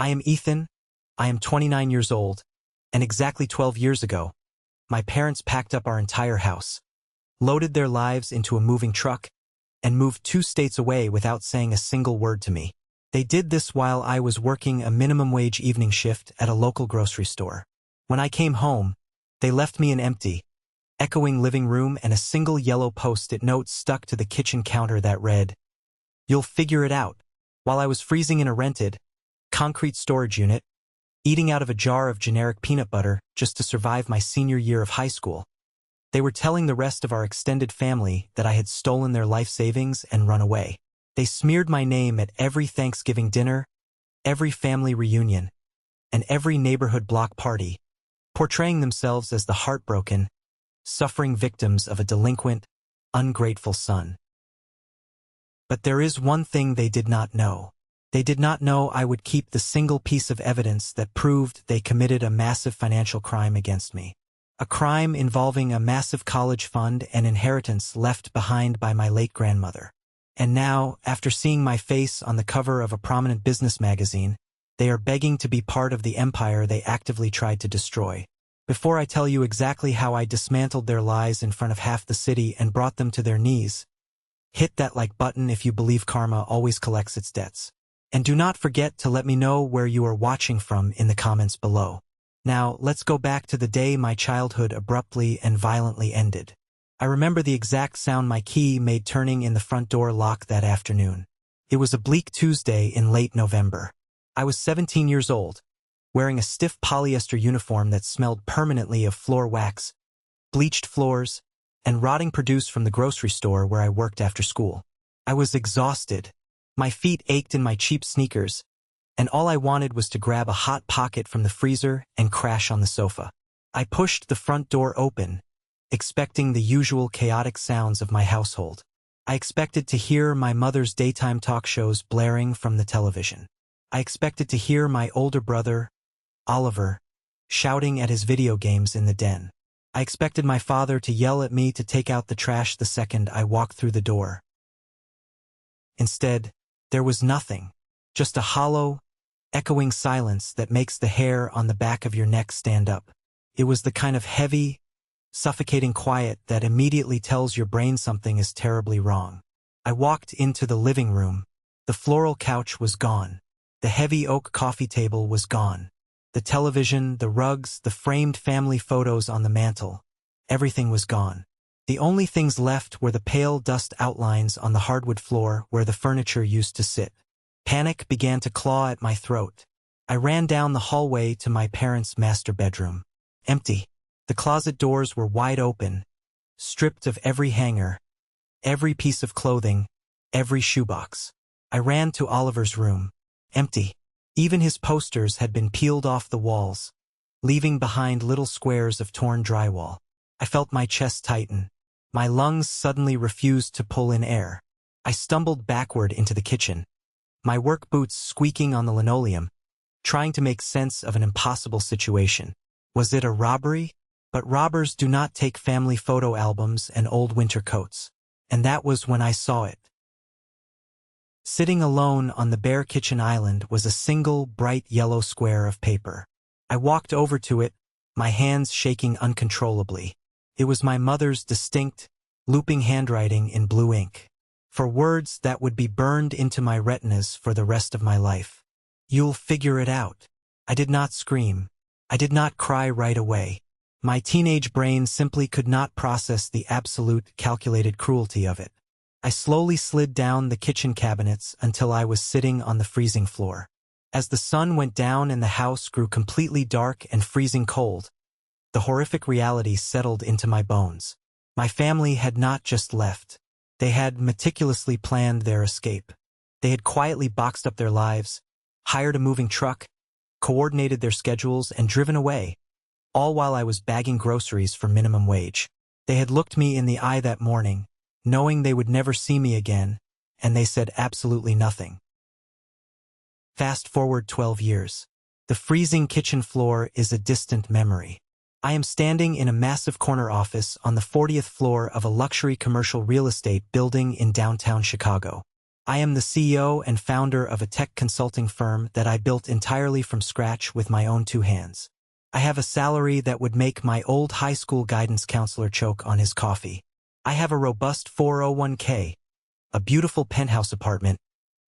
I am Ethan. I am 29 years old, and exactly 12 years ago, my parents packed up our entire house, loaded their lives into a moving truck, and moved 2 states away without saying a single word to me. They did this while I was working a minimum wage evening shift at a local grocery store. When I came home, they left me an empty, echoing living room and a single yellow post-it note stuck to the kitchen counter that read, "You'll figure it out," while I was freezing in a rented, concrete storage unit, eating out of a jar of generic peanut butter just to survive my senior year of high school. They were telling the rest of our extended family that I had stolen their life savings and run away. They smeared my name at every Thanksgiving dinner, every family reunion, and every neighborhood block party, portraying themselves as the heartbroken, suffering victims of a delinquent, ungrateful son. But there is one thing they did not know. They did not know I would keep the single piece of evidence that proved they committed a massive financial crime against me. A crime involving a massive college fund and inheritance left behind by my late grandmother. And now, after seeing my face on the cover of a prominent business magazine, they are begging to be part of the empire they actively tried to destroy. Before I tell you exactly how I dismantled their lies in front of half the city and brought them to their knees, hit that like button if you believe karma always collects its debts. And do not forget to let me know where you are watching from in the comments below. Now, let's go back to the day my childhood abruptly and violently ended. I remember the exact sound my key made turning in the front door lock that afternoon. It was a bleak Tuesday in late November. I was 17 years old, wearing a stiff polyester uniform that smelled permanently of floor wax, bleached floors, and rotting produce from the grocery store where I worked after school. I was exhausted. My feet ached in my cheap sneakers, and all I wanted was to grab a hot pocket from the freezer and crash on the sofa. I pushed the front door open, expecting the usual chaotic sounds of my household. I expected to hear my mother's daytime talk shows blaring from the television. I expected to hear my older brother, Oliver, shouting at his video games in the den. I expected my father to yell at me to take out the trash the second I walked through the door. Instead, there was nothing, just a hollow, echoing silence that makes the hair on the back of your neck stand up. It was the kind of heavy, suffocating quiet that immediately tells your brain something is terribly wrong. I walked into the living room. The floral couch was gone. The heavy oak coffee table was gone. The television, the rugs, the framed family photos on the mantel. Everything was gone. The only things left were the pale dust outlines on the hardwood floor where the furniture used to sit. Panic began to claw at my throat. I ran down the hallway to my parents' master bedroom. Empty. The closet doors were wide open, stripped of every hanger, every piece of clothing, every shoebox. I ran to Oliver's room. Empty. Even his posters had been peeled off the walls, leaving behind little squares of torn drywall. I felt my chest tighten. My lungs suddenly refused to pull in air. I stumbled backward into the kitchen, my work boots squeaking on the linoleum, trying to make sense of an impossible situation. Was it a robbery? But robbers do not take family photo albums and old winter coats. And that was when I saw it. Sitting alone on the bare kitchen island was a single bright yellow square of paper. I walked over to it, my hands shaking uncontrollably. It was my mother's distinct, looping handwriting in blue ink. For words that would be burned into my retinas for the rest of my life. "You'll figure it out." I did not scream. I did not cry right away. My teenage brain simply could not process the absolute, calculated cruelty of it. I slowly slid down the kitchen cabinets until I was sitting on the freezing floor. As the sun went down and the house grew completely dark and freezing cold, the horrific reality settled into my bones. My family had not just left. They had meticulously planned their escape. They had quietly boxed up their lives, hired a moving truck, coordinated their schedules, and driven away, all while I was bagging groceries for minimum wage. They had looked me in the eye that morning, knowing they would never see me again, and they said absolutely nothing. Fast forward 12 years. The freezing kitchen floor is a distant memory. I am standing in a massive corner office on the 40th floor of a luxury commercial real estate building in downtown Chicago. I am the CEO and founder of a tech consulting firm that I built entirely from scratch with my own two hands. I have a salary that would make my old high school guidance counselor choke on his coffee. I have a robust 401k, a beautiful penthouse apartment,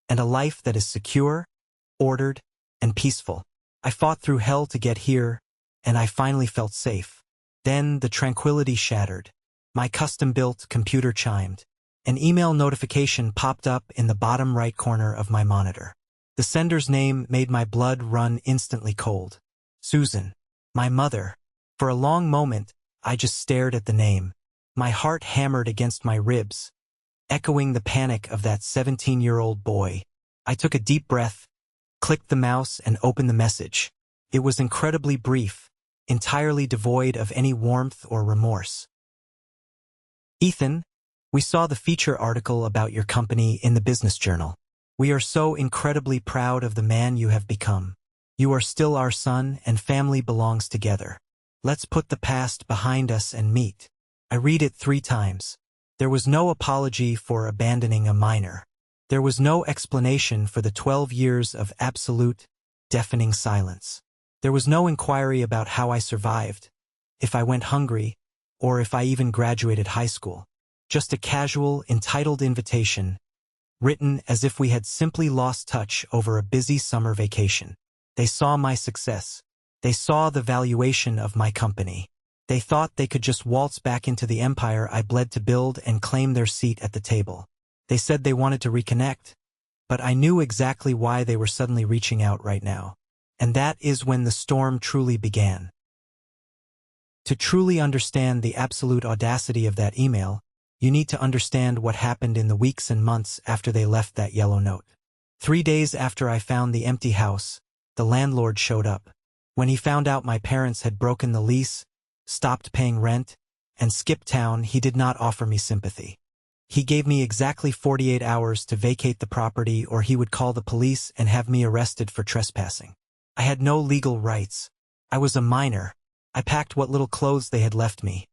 and a life that is secure, ordered, and peaceful. I fought through hell to get here, and I finally felt safe. Then the tranquility shattered. My custom-built computer chimed. An email notification popped up in the bottom right corner of my monitor. The sender's name made my blood run instantly cold. Susan. My mother. For a long moment, I just stared at the name. My heart hammered against my ribs, echoing the panic of that 17-year-old boy. I took a deep breath, clicked the mouse, and opened the message. It was incredibly brief, entirely devoid of any warmth or remorse. Ethan, we saw the feature article about your company in the Business Journal. We are so incredibly proud of the man you have become. You are still our son, and family belongs together. Let's put the past behind us and meet. I read it 3 times. There was no apology for abandoning a minor. There was no explanation for the 12 years of absolute, deafening silence. There was no inquiry about how I survived, if I went hungry, or if I even graduated high school. Just a casual, entitled invitation, written as if we had simply lost touch over a busy summer vacation. They saw my success. They saw the valuation of my company. They thought they could just waltz back into the empire I bled to build and claim their seat at the table. They said they wanted to reconnect, but I knew exactly why they were suddenly reaching out right now. And that is when the storm truly began. To truly understand the absolute audacity of that email, you need to understand what happened in the weeks and months after they left that yellow note. 3 days after I found the empty house, the landlord showed up. When he found out my parents had broken the lease, stopped paying rent, and skipped town, he did not offer me sympathy. He gave me exactly 48 hours to vacate the property, or he would call the police and have me arrested for trespassing. I had no legal rights. I was a minor. I packed what little clothes they had left me,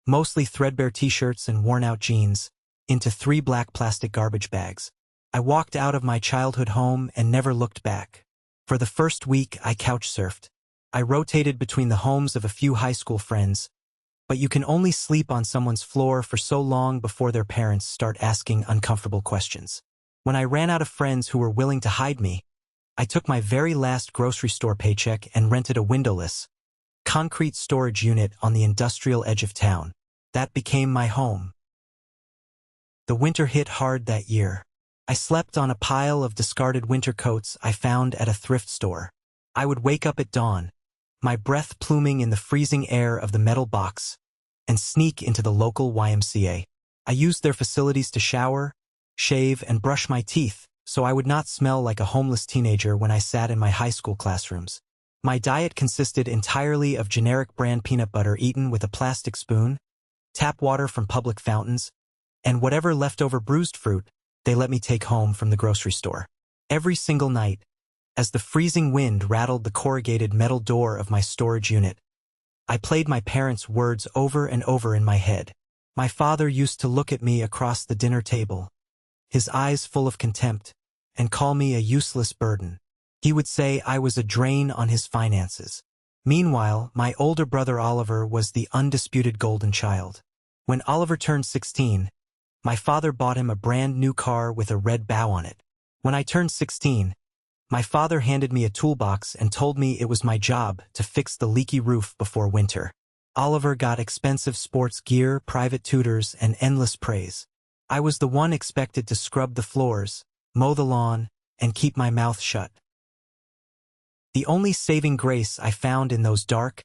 mostly threadbare t-shirts and worn-out jeans, into 3 black plastic garbage bags. I walked out of my childhood home and never looked back. For the first week, I couch-surfed. I rotated between the homes of a few high school friends, but you can only sleep on someone's floor for so long before their parents start asking uncomfortable questions. When I ran out of friends who were willing to hide me, I took my very last grocery store paycheck and rented a windowless, concrete storage unit on the industrial edge of town. That became my home. The winter hit hard that year. I slept on a pile of discarded winter coats I found at a thrift store. I would wake up at dawn, my breath pluming in the freezing air of the metal box, and sneak into the local YMCA. I used their facilities to shower, shave, and brush my teeth, so I would not smell like a homeless teenager when I sat in my high school classrooms. My diet consisted entirely of generic brand peanut butter eaten with a plastic spoon, tap water from public fountains, and whatever leftover bruised fruit they let me take home from the grocery store. Every single night, as the freezing wind rattled the corrugated metal door of my storage unit, I played my parents' words over and over in my head. My father used to look at me across the dinner table, his eyes full of contempt, and call me a useless burden. He would say I was a drain on his finances. Meanwhile, my older brother Oliver was the undisputed golden child. When Oliver turned 16, my father bought him a brand new car with a red bow on it. When I turned 16, my father handed me a toolbox and told me it was my job to fix the leaky roof before winter. Oliver got expensive sports gear, private tutors, and endless praise. I was the one expected to scrub the floors, mow the lawn, and keep my mouth shut. The only saving grace I found in those dark,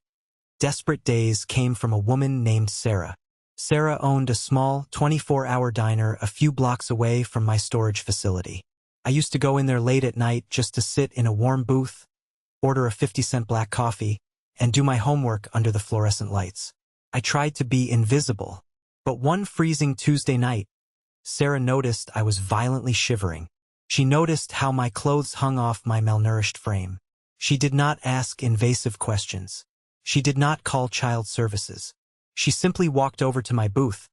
desperate days came from a woman named Sarah. Sarah owned a small, 24-hour diner a few blocks away from my storage facility. I used to go in there late at night just to sit in a warm booth, order a 50-cent black coffee, and do my homework under the fluorescent lights. I tried to be invisible, but one freezing Tuesday night, Sarah noticed I was violently shivering. She noticed how my clothes hung off my malnourished frame. She did not ask invasive questions. She did not call child services. She simply walked over to my booth,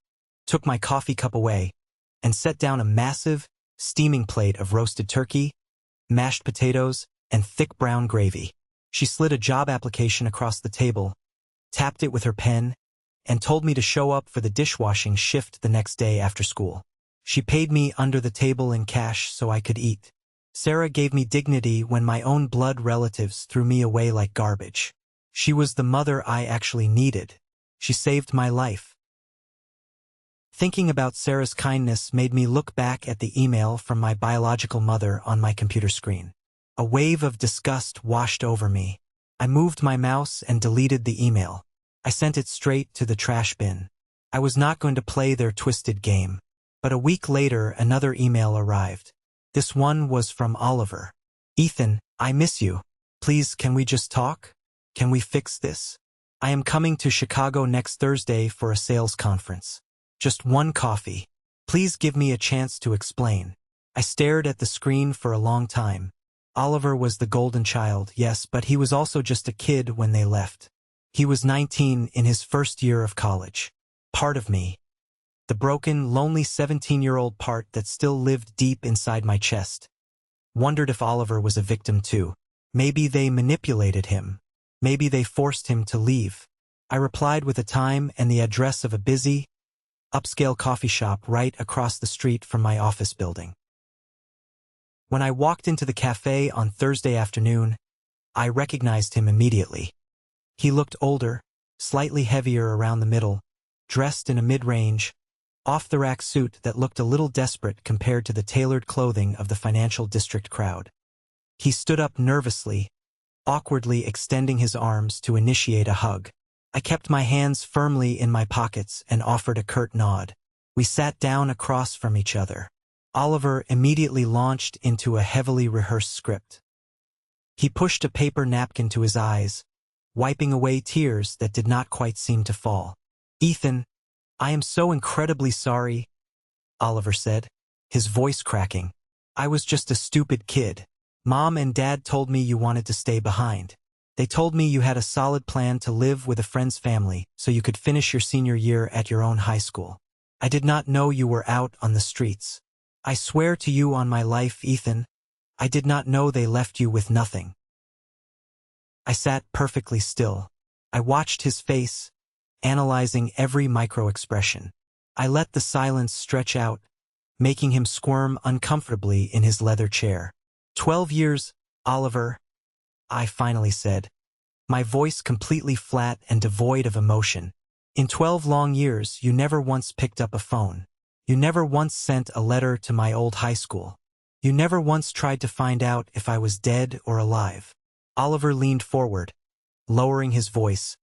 took my coffee cup away, and set down a massive, steaming plate of roasted turkey, mashed potatoes, and thick brown gravy. She slid a job application across the table, tapped it with her pen, and told me to show up for the dishwashing shift the next day after school. She paid me under the table in cash so I could eat. Sarah gave me dignity when my own blood relatives threw me away like garbage. She was the mother I actually needed. She saved my life. Thinking about Sarah's kindness made me look back at the email from my biological mother on my computer screen. A wave of disgust washed over me. I moved my mouse and deleted the email. I sent it straight to the trash bin. I was not going to play their twisted game. But a week later, another email arrived. This one was from Oliver. "Ethan, I miss you. Please, can we just talk? Can we fix this? I am coming to Chicago next Thursday for a sales conference. Just one coffee. Please give me a chance to explain." I stared at the screen for a long time. Oliver was the golden child, yes, but he was also just a kid when they left. He was 19 in his first year of college. Part of me, the broken, lonely 17-year-old part that still lived deep inside my chest, wondered if Oliver was a victim too. Maybe they manipulated him. Maybe they forced him to leave. I replied with a time and the address of a busy, upscale coffee shop right across the street from my office building. When I walked into the cafe on Thursday afternoon, I recognized him immediately. He looked older, slightly heavier around the middle, dressed in a mid-range, off-the-rack suit that looked a little desperate compared to the tailored clothing of the financial district crowd. He stood up nervously, awkwardly extending his arms to initiate a hug. I kept my hands firmly in my pockets and offered a curt nod. We sat down across from each other. Oliver immediately launched into a heavily rehearsed script. He pushed a paper napkin to his eyes, wiping away tears that did not quite seem to fall. "Ethan, I am so incredibly sorry," Oliver said, his voice cracking. "I was just a stupid kid. Mom and Dad told me you wanted to stay behind. They told me you had a solid plan to live with a friend's family so you could finish your senior year at your own high school. I did not know you were out on the streets. I swear to you on my life, Ethan, I did not know they left you with nothing." I sat perfectly still. I watched his face, analyzing every micro-expression. I let the silence stretch out, making him squirm uncomfortably in his leather chair. 12 years, Oliver," I finally said, my voice completely flat and devoid of emotion. "In 12 long years, you never once picked up a phone. You never once sent a letter to my old high school. You never once tried to find out if I was dead or alive." Oliver leaned forward, lowering his voice,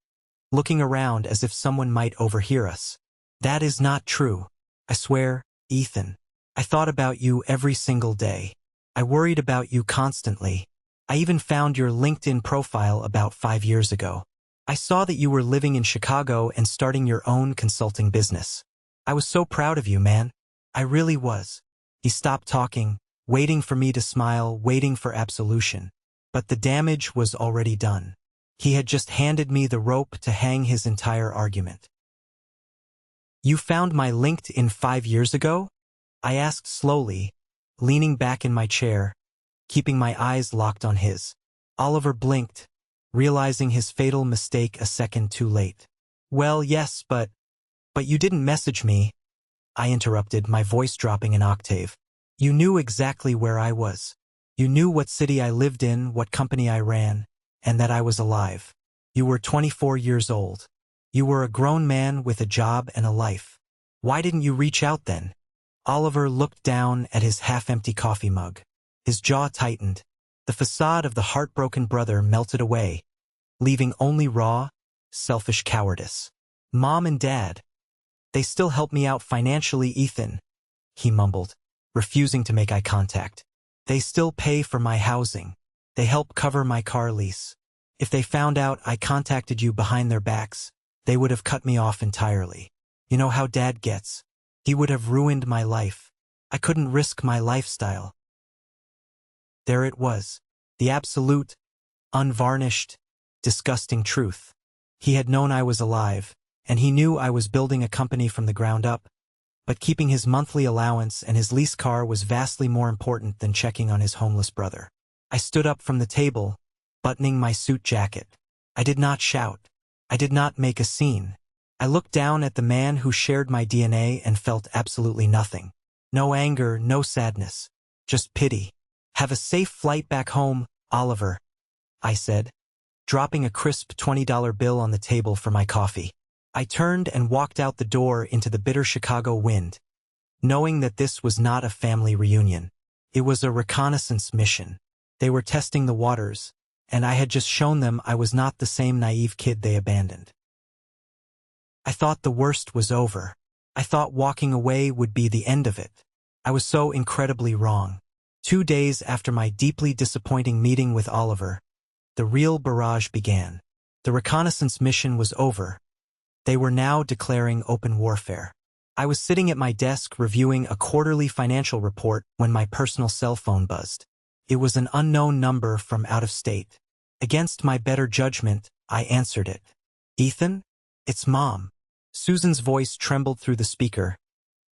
looking around as if someone might overhear us. "That is not true. I swear, Ethan. I thought about you every single day. I worried about you constantly. I even found your LinkedIn profile about 5 years ago. I saw that you were living in Chicago and starting your own consulting business. I was so proud of you, man. I really was." He stopped talking, waiting for me to smile, waiting for absolution. But the damage was already done. He had just handed me the rope to hang his entire argument. "You found my LinkedIn 5 years ago?" I asked slowly, leaning back in my chair, keeping my eyes locked on his. Oliver blinked, realizing his fatal mistake a second too late. "Well, yes, but you didn't message me," I interrupted, my voice dropping an octave. "You knew exactly where I was. You knew what city I lived in, what company I ran, and that I was alive. You were 24 years old. You were a grown man with a job and a life. Why didn't you reach out then?" Oliver looked down at his half-empty coffee mug. His jaw tightened. The facade of the heartbroken brother melted away, leaving only raw, selfish cowardice. "Mom and Dad, they still help me out financially, Ethan," he mumbled, refusing to make eye contact. "They still pay for my housing. They help cover my car lease. If they found out I contacted you behind their backs, they would have cut me off entirely. You know how Dad gets. He would have ruined my life. I couldn't risk my lifestyle." There it was, the absolute, unvarnished, disgusting truth. He had known I was alive, and he knew I was building a company from the ground up, but keeping his monthly allowance and his lease car was vastly more important than checking on his homeless brother. I stood up from the table, buttoning my suit jacket. I did not shout. I did not make a scene. I looked down at the man who shared my DNA and felt absolutely nothing. No anger, no sadness. Just pity. "Have a safe flight back home, Oliver," I said, dropping a crisp $20 bill on the table for my coffee. I turned and walked out the door into the bitter Chicago wind, knowing that this was not a family reunion. It was a reconnaissance mission. They were testing the waters, and I had just shown them I was not the same naive kid they abandoned. I thought the worst was over. I thought walking away would be the end of it. I was so incredibly wrong. 2 days after my deeply disappointing meeting with Oliver, the real barrage began. The reconnaissance mission was over. They were now declaring open warfare. I was sitting at my desk reviewing a quarterly financial report when my personal cell phone buzzed. It was an unknown number from out of state. Against my better judgment, I answered it. "Ethan? It's Mom." Susan's voice trembled through the speaker,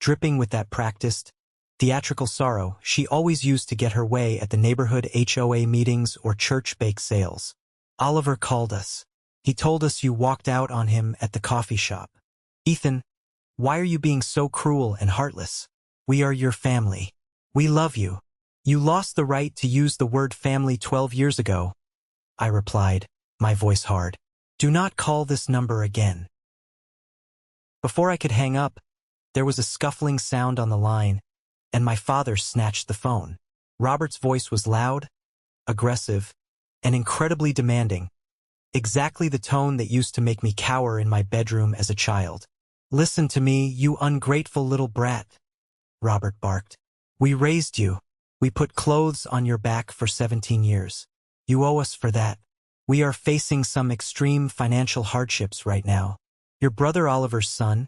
dripping with that practiced, theatrical sorrow she always used to get her way at the neighborhood HOA meetings or church bake sales. "Oliver called us. He told us you walked out on him at the coffee shop. Ethan, why are you being so cruel and heartless? We are your family. We love you. You lost the right to use the word family 12 years ago." I replied, my voice hard. "Do not call this number again." Before I could hang up, there was a scuffling sound on the line, and my father snatched the phone. Robert's voice was loud, aggressive, and incredibly demanding, exactly the tone that used to make me cower in my bedroom as a child. "Listen to me, you ungrateful little brat," Robert barked. "We raised you. We put clothes on your back for 17 years. You owe us for that. We are facing some extreme financial hardships right now. Your brother Oliver's son,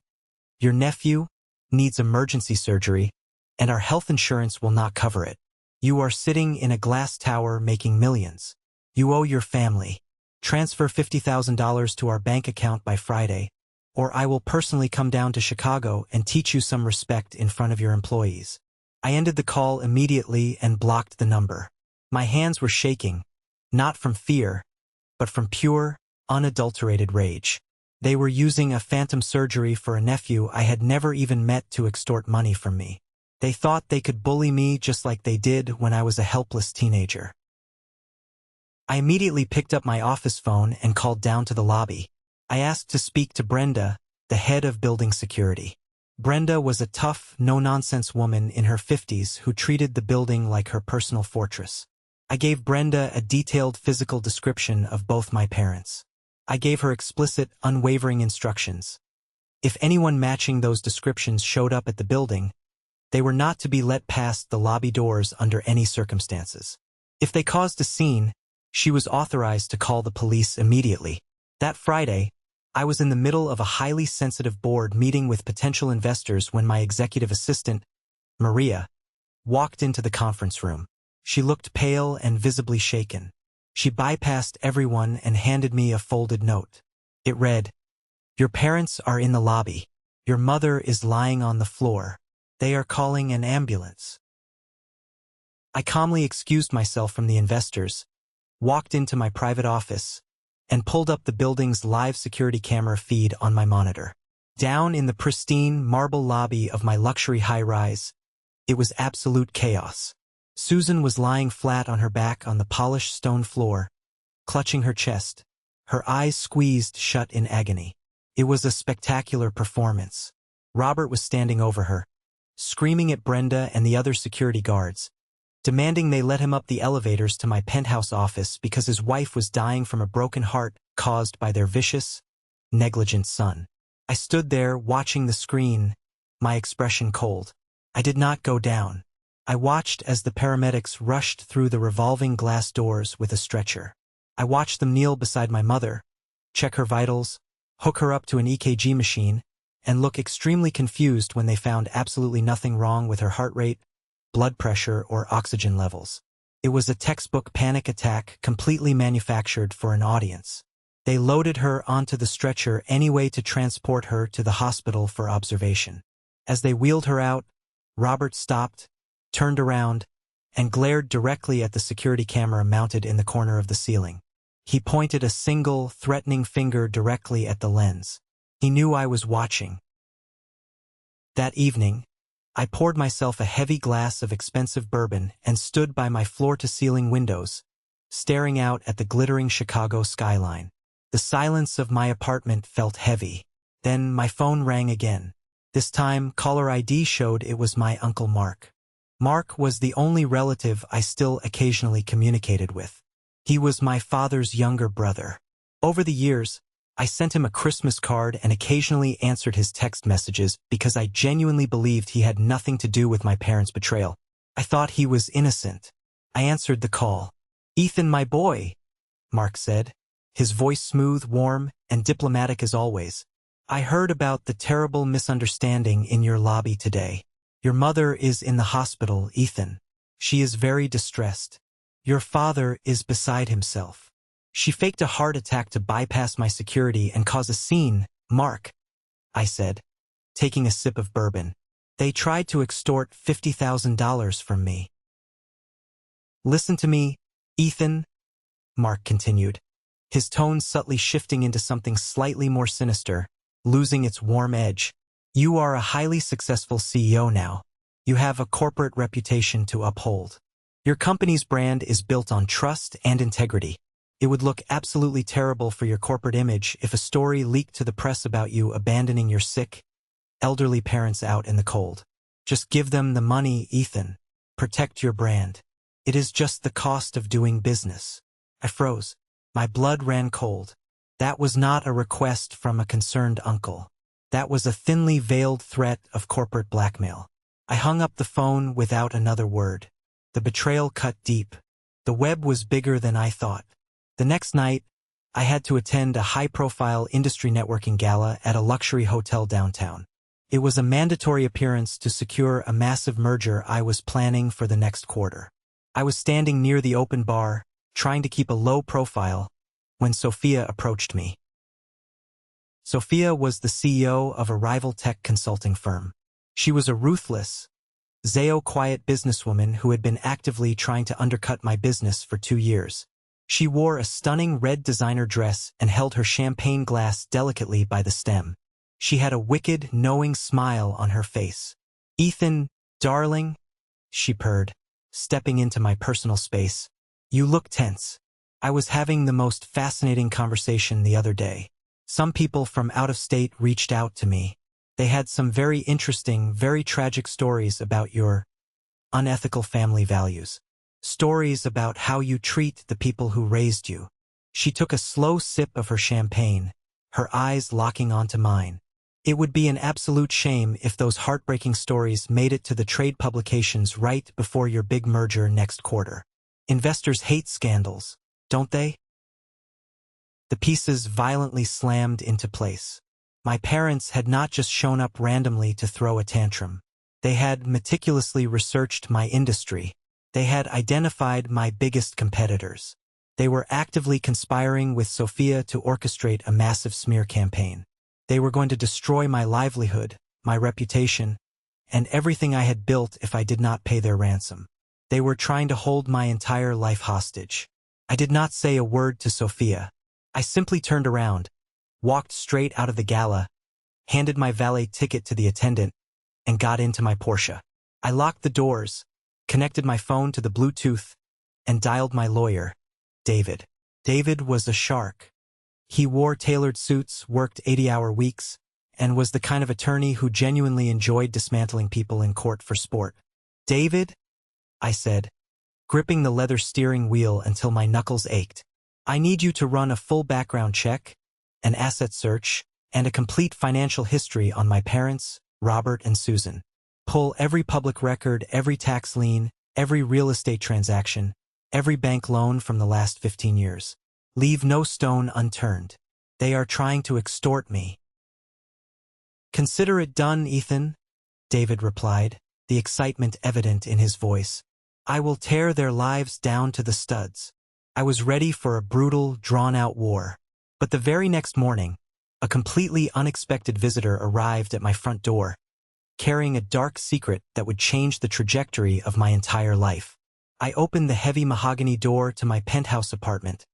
your nephew, needs emergency surgery, and our health insurance will not cover it. You are sitting in a glass tower making millions. You owe your family. Transfer $50,000 to our bank account by Friday, or I will personally come down to Chicago and teach you some respect in front of your employees." I ended the call immediately and blocked the number. My hands were shaking, not from fear, but from pure, unadulterated rage. They were using a phantom surgery for a nephew I had never even met to extort money from me. They thought they could bully me just like they did when I was a helpless teenager. I immediately picked up my office phone and called down to the lobby. I asked to speak to Brenda, the head of building security. Brenda was a tough, no-nonsense woman in her 50s who treated the building like her personal fortress. I gave Brenda a detailed physical description of both my parents. I gave her explicit, unwavering instructions. If anyone matching those descriptions showed up at the building, they were not to be let past the lobby doors under any circumstances. If they caused a scene, she was authorized to call the police immediately. That Friday, I was in the middle of a highly sensitive board meeting with potential investors when my executive assistant, Maria, walked into the conference room. She looked pale and visibly shaken. She bypassed everyone and handed me a folded note. It read, "Your parents are in the lobby. Your mother is lying on the floor. They are calling an ambulance." I calmly excused myself from the investors, walked into my private office, and pulled up the building's live security camera feed on my monitor. Down in the pristine marble lobby of my luxury high-rise, it was absolute chaos. Susan was lying flat on her back on the polished stone floor, clutching her chest, her eyes squeezed shut in agony. It was a spectacular performance. Robert was standing over her, screaming at Brenda and the other security guards, demanding they let him up the elevators to my penthouse office because his wife was dying from a broken heart caused by their vicious, negligent son. I stood there watching the screen, my expression cold. I did not go down. I watched as the paramedics rushed through the revolving glass doors with a stretcher. I watched them kneel beside my mother, check her vitals, hook her up to an EKG machine, and look extremely confused when they found absolutely nothing wrong with her heart rate, blood pressure, or oxygen levels. It was a textbook panic attack completely manufactured for an audience. They loaded her onto the stretcher anyway to transport her to the hospital for observation. As they wheeled her out, Robert stopped, turned around, and glared directly at the security camera mounted in the corner of the ceiling. He pointed a single, threatening finger directly at the lens. He knew I was watching. That evening, I poured myself a heavy glass of expensive bourbon and stood by my floor-to-ceiling windows, staring out at the glittering Chicago skyline. The silence of my apartment felt heavy. Then my phone rang again. This time, caller ID showed it was my Uncle Mark. Mark was the only relative I still occasionally communicated with. He was my father's younger brother. Over the years, I sent him a Christmas card and occasionally answered his text messages because I genuinely believed he had nothing to do with my parents' betrayal. I thought he was innocent. I answered the call. "Ethan, my boy," Mark said, his voice smooth, warm, and diplomatic as always. "I heard about the terrible misunderstanding in your lobby today. Your mother is in the hospital, Ethan. She is very distressed. Your father is beside himself. She faked a heart attack to bypass my security and cause a scene, Mark," I said, taking a sip of bourbon. "They tried to extort $50,000 from me." "Listen to me, Ethan," Mark continued, his tone subtly shifting into something slightly more sinister, losing its warm edge. "You are a highly successful CEO now. You have a corporate reputation to uphold. Your company's brand is built on trust and integrity. It would look absolutely terrible for your corporate image if a story leaked to the press about you abandoning your sick, elderly parents out in the cold. Just give them the money, Ethan. Protect your brand. It is just the cost of doing business." I froze. My blood ran cold. That was not a request from a concerned uncle. That was a thinly veiled threat of corporate blackmail. I hung up the phone without another word. The betrayal cut deep. The web was bigger than I thought. The next night, I had to attend a high-profile industry networking gala at a luxury hotel downtown. It was a mandatory appearance to secure a massive merger I was planning for the next quarter. I was standing near the open bar, trying to keep a low profile, when Sophia approached me. Sophia was the CEO of a rival tech consulting firm. She was a ruthless, quiet businesswoman who had been actively trying to undercut my business for 2 years. She wore a stunning red designer dress and held her champagne glass delicately by the stem. She had a wicked, knowing smile on her face. "Ethan, darling," she purred, stepping into my personal space. "You look tense. I was having the most fascinating conversation the other day. Some people from out of state reached out to me. They had some very interesting, very tragic stories about your unethical family values. Stories about how you treat the people who raised you." She took a slow sip of her champagne, her eyes locking onto mine. "It would be an absolute shame if those heartbreaking stories made it to the trade publications right before your big merger next quarter. Investors hate scandals, don't they?" The pieces violently slammed into place. My parents had not just shown up randomly to throw a tantrum. They had meticulously researched my industry. They had identified my biggest competitors. They were actively conspiring with Sophia to orchestrate a massive smear campaign. They were going to destroy my livelihood, my reputation, and everything I had built if I did not pay their ransom. They were trying to hold my entire life hostage. I did not say a word to Sophia. I simply turned around, walked straight out of the gala, handed my valet ticket to the attendant, and got into my Porsche. I locked the doors, connected my phone to the Bluetooth, and dialed my lawyer, David. David was a shark. He wore tailored suits, worked 80-hour weeks, and was the kind of attorney who genuinely enjoyed dismantling people in court for sport. "David," I said, gripping the leather steering wheel until my knuckles ached, "I need you to run a full background check, an asset search, and a complete financial history on my parents, Robert and Susan. Pull every public record, every tax lien, every real estate transaction, every bank loan from the last 15 years. Leave no stone unturned. They are trying to extort me." "Consider it done, Ethan," David replied, the excitement evident in his voice. "I will tear their lives down to the studs." I was ready for a brutal, drawn-out war. But the very next morning, a completely unexpected visitor arrived at my front door. carrying a dark secret that would change the trajectory of my entire life. I opened the heavy mahogany door to my penthouse apartment,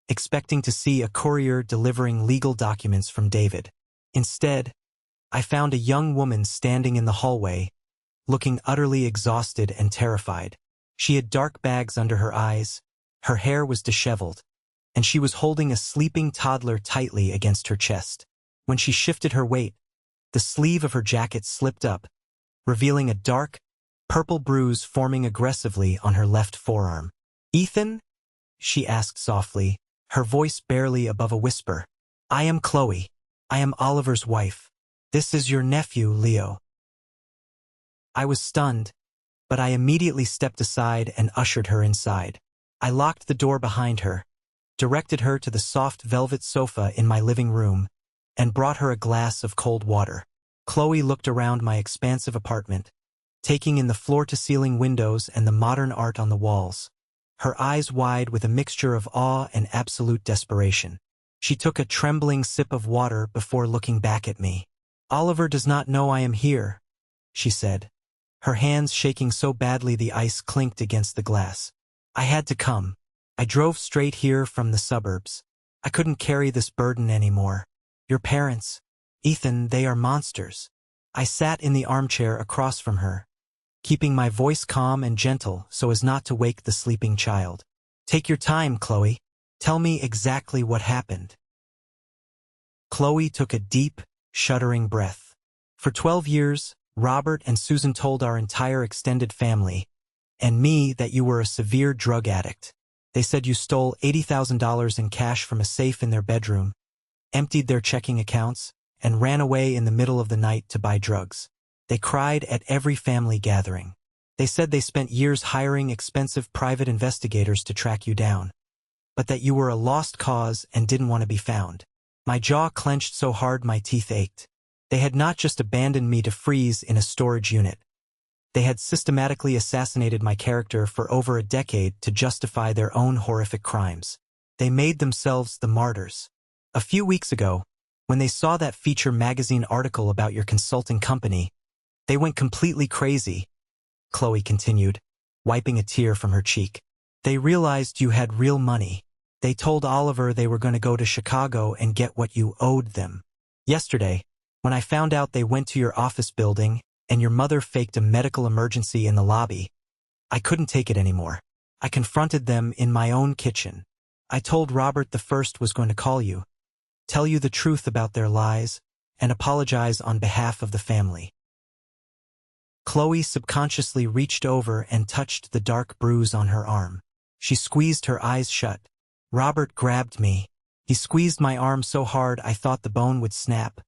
expecting to see a courier delivering legal documents from David. Instead, I found a young woman standing in the hallway, looking utterly exhausted and terrified. She had dark bags under her eyes, her hair was disheveled, and she was holding a sleeping toddler tightly against her chest. When she shifted her weight, the sleeve of her jacket slipped up, revealing a dark, purple bruise forming aggressively on her left forearm. "Ethan?" she asked softly, her voice barely above a whisper. "I am Chloe. I am Oliver's wife. This is your nephew, Leo." I was stunned, but I immediately stepped aside and ushered her inside. I locked the door behind her, directed her to the soft velvet sofa in my living room, and brought her a glass of cold water. Chloe looked around my expansive apartment, taking in the floor-to-ceiling windows and the modern art on the walls, her eyes wide with a mixture of awe and absolute desperation. She took a trembling sip of water before looking back at me. "Oliver does not know I am here," she said, her hands shaking so badly the ice clinked against the glass. "I had to come. I drove straight here from the suburbs. I couldn't carry this burden anymore. Your parents, Ethan, they are monsters." I sat in the armchair across from her, keeping my voice calm and gentle so as not to wake the sleeping child. "Take your time, Chloe. Tell me exactly what happened." Chloe took a deep, shuddering breath. "For 12 years, Robert and Susan told our entire extended family, and me, that you were a severe drug addict. They said you stole $80,000 in cash from a safe in their bedroom, emptied their checking accounts, and ran away in the middle of the night to buy drugs. They cried at every family gathering. They said they spent years hiring expensive private investigators to track you down, but that you were a lost cause and didn't want to be found." My jaw clenched so hard my teeth ached. They had not just abandoned me to freeze in a storage unit. They had systematically assassinated my character for over a decade to justify their own horrific crimes. They made themselves the martyrs. A few weeks ago, when they saw that Feature magazine article about your consulting company, they went completely crazy, Chloe continued, wiping a tear from her cheek. "They realized you had real money. They told Oliver they were going to go to Chicago and get what you owed them. Yesterday, when I found out they went to your office building and your mother faked a medical emergency in the lobby, I couldn't take it anymore. I confronted them in my own kitchen. I told Robert the First was going to call you, tell you the truth about their lies, and apologize on behalf of the family." Chloe subconsciously reached over and touched the dark bruise on her arm. She squeezed her eyes shut. "Robert grabbed me. He squeezed my arm so hard I thought the bone would snap,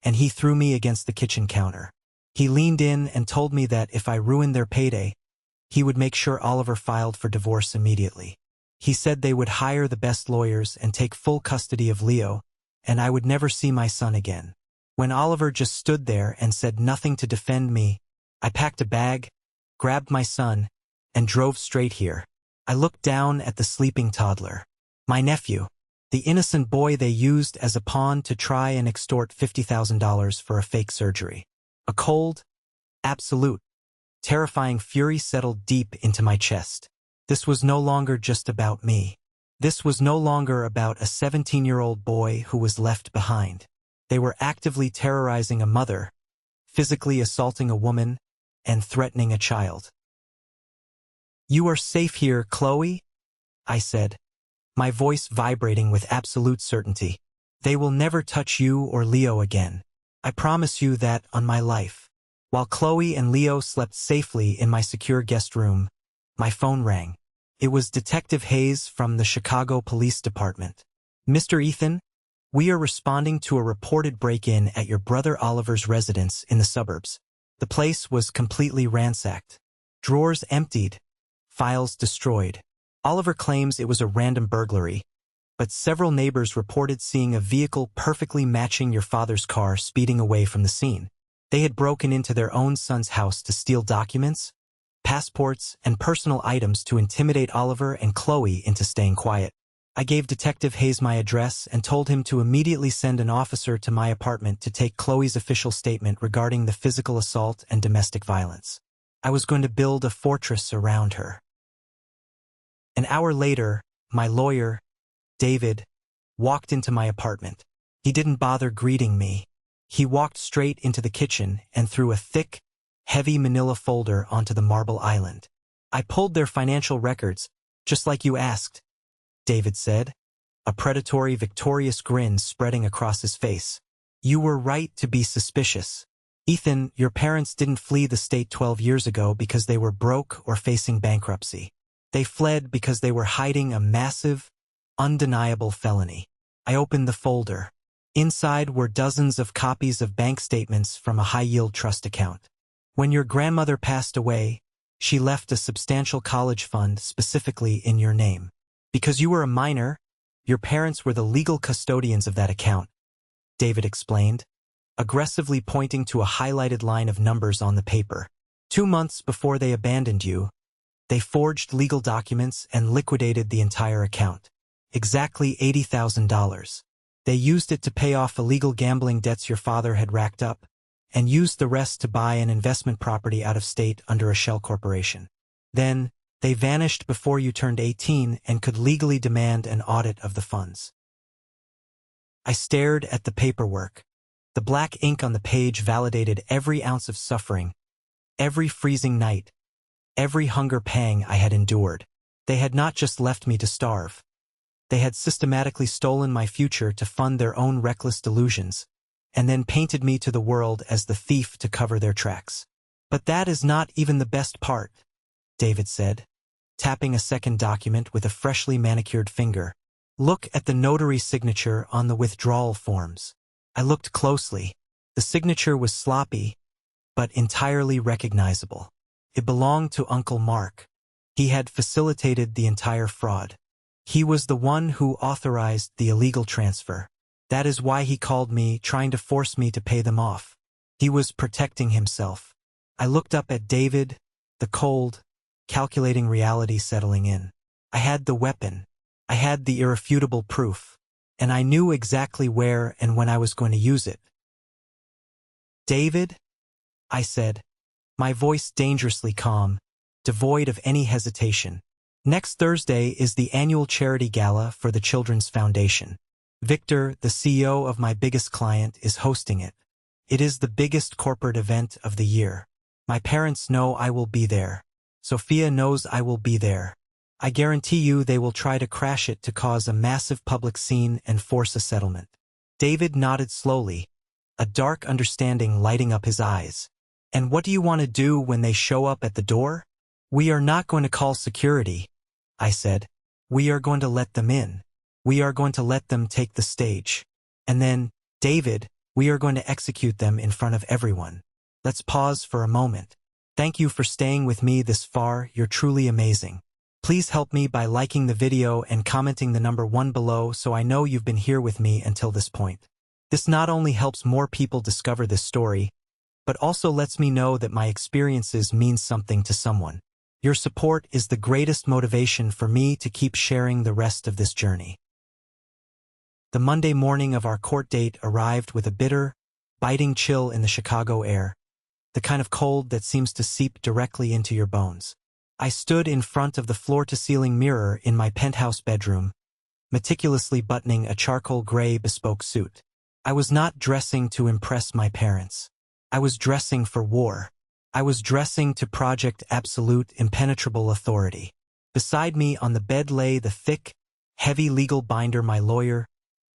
and he threw me against the kitchen counter. He leaned in and told me that if I ruined their payday, he would make sure Oliver filed for divorce immediately. He said they would hire the best lawyers and take full custody of Leo, and I would never see my son again. When Oliver just stood there and said nothing to defend me, I packed a bag, grabbed my son, and drove straight here. I looked down at the sleeping toddler. My nephew, the innocent boy they used as a pawn to try and extort $50,000 for a fake surgery. A cold, absolute, terrifying fury settled deep into my chest. This was no longer just about me. This was no longer about a 17-year-old boy who was left behind. They were actively terrorizing a mother, physically assaulting a woman, and threatening a child. "You are safe here, Chloe," I said, my voice vibrating with absolute certainty. "They will never touch you or Leo again. I promise you that on my life." While Chloe and Leo slept safely in my secure guest room, my phone rang. It was Detective Hayes from the Chicago Police Department. "Mr. Ethan, we are responding to a reported break-in at your brother Oliver's residence in the suburbs. The place was completely ransacked. Drawers emptied, files destroyed. Oliver claims it was a random burglary, but several neighbors reported seeing a vehicle perfectly matching your father's car speeding away from the scene. They had broken into their own son's house to steal documents, passports, and personal items to intimidate Oliver and Chloe into staying quiet. I gave Detective Hayes my address and told him to immediately send an officer to my apartment to take Chloe's official statement regarding the physical assault and domestic violence. I was going to build a fortress around her. An hour later, my lawyer, David, walked into my apartment. He didn't bother greeting me. He walked straight into the kitchen and threw a thick, heavy manila folder onto the marble island. I pulled their financial records, just like you asked, David said, a predatory, victorious grin spreading across his face. You were right to be suspicious. Ethan, your parents didn't flee the state 12 years ago because they were broke or facing bankruptcy. They fled because they were hiding a massive, undeniable felony. I opened the folder. Inside were dozens of copies of bank statements from a high-yield trust account. When your grandmother passed away, she left a substantial college fund specifically in your name. Because you were a minor, your parents were the legal custodians of that account, David explained, aggressively pointing to a highlighted line of numbers on the paper. 2 months before they abandoned you, they forged legal documents and liquidated the entire account. Exactly $80,000. They used it to pay off illegal gambling debts your father had racked up, and used the rest to buy an investment property out of state under a shell corporation. Then, they vanished before you turned 18 and could legally demand an audit of the funds. I stared at the paperwork. The black ink on the page validated every ounce of suffering, every freezing night, every hunger pang I had endured. They had not just left me to starve. They had systematically stolen my future to fund their own reckless delusions, and then painted me to the world as the thief to cover their tracks. But that is not even the best part, David said, tapping a second document with a freshly manicured finger. Look at the notary signature on the withdrawal forms. I looked closely. The signature was sloppy, but entirely recognizable. It belonged to Uncle Mark. He had facilitated the entire fraud. He was the one who authorized the illegal transfer. That is why he called me, trying to force me to pay them off. He was protecting himself. I looked up at David, the cold, calculating reality settling in. I had the weapon. I had the irrefutable proof. And I knew exactly where and when I was going to use it. David, I said, my voice dangerously calm, devoid of any hesitation. Next Thursday is the annual charity gala for the Children's Foundation. Victor, the CEO of my biggest client, is hosting it. It is the biggest corporate event of the year. My parents know I will be there. Sophia knows I will be there. I guarantee you they will try to crash it to cause a massive public scene and force a settlement. David nodded slowly, a dark understanding lighting up his eyes. And what do you want to do when they show up at the door? We are not going to call security, I said. We are going to let them in. We are going to let them take the stage. And then, David, we are going to execute them in front of everyone. Let's pause for a moment. Thank you for staying with me this far. You're truly amazing. Please help me by liking the video and commenting the number 1 below so I know you've been here with me until this point. This not only helps more people discover this story, but also lets me know that my experiences mean something to someone. Your support is the greatest motivation for me to keep sharing the rest of this journey. The Monday morning of our court date arrived with a bitter, biting chill in the Chicago air, the kind of cold that seems to seep directly into your bones. I stood in front of the floor-to-ceiling mirror in my penthouse bedroom, meticulously buttoning a charcoal gray bespoke suit. I was not dressing to impress my parents. I was dressing for war. I was dressing to project absolute, impenetrable authority. Beside me on the bed lay the thick, heavy legal binder my lawyer,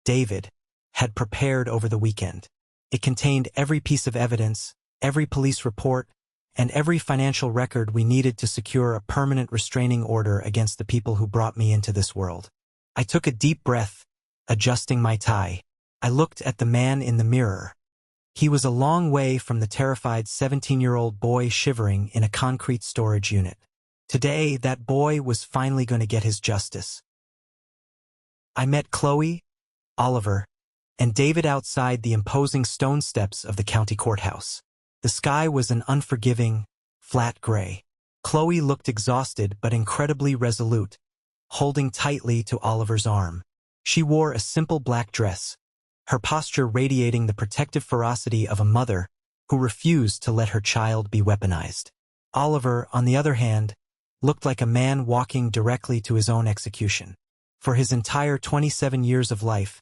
David, had prepared over the weekend. It contained every piece of evidence, every police report, and every financial record we needed to secure a permanent restraining order against the people who brought me into this world. I took a deep breath, adjusting my tie. I looked at the man in the mirror. He was a long way from the terrified 17-year-old boy shivering in a concrete storage unit. Today, that boy was finally going to get his justice. I met Chloe, Oliver, and David outside the imposing stone steps of the county courthouse. The sky was an unforgiving, flat gray. Chloe looked exhausted but incredibly resolute, holding tightly to Oliver's arm. She wore a simple black dress, her posture radiating the protective ferocity of a mother who refused to let her child be weaponized. Oliver, on the other hand, looked like a man walking directly to his own execution. For his entire 27 years of life,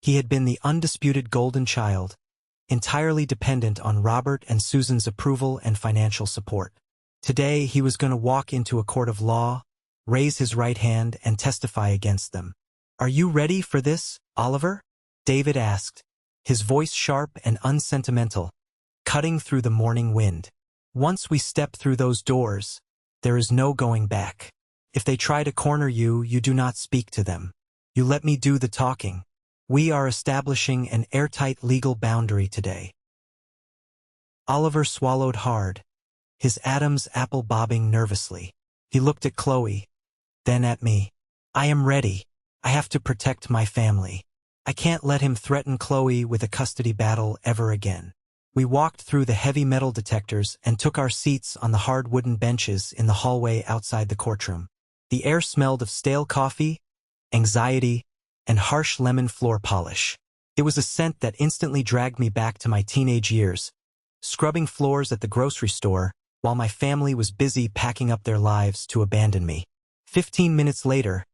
he had been the undisputed golden child, entirely dependent on Robert and Susan's approval and financial support. Today, he was going to walk into a court of law, raise his right hand, and testify against them. "Are you ready for this, Oliver?" David asked, his voice sharp and unsentimental, cutting through the morning wind. "Once we step through those doors, there is no going back. If they try to corner you, you do not speak to them. You let me do the talking. We are establishing an airtight legal boundary today." Oliver swallowed hard, his Adam's apple bobbing nervously. He looked at Chloe, then at me. "I am ready. I have to protect my family. I can't let him threaten Chloe with a custody battle ever again." We walked through the heavy metal detectors and took our seats on the hard wooden benches in the hallway outside the courtroom. The air smelled of stale coffee, anxiety, and harsh lemon floor polish. It was a scent that instantly dragged me back to my teenage years, scrubbing floors at the grocery store while my family was busy packing up their lives to abandon me. 15 minutes later,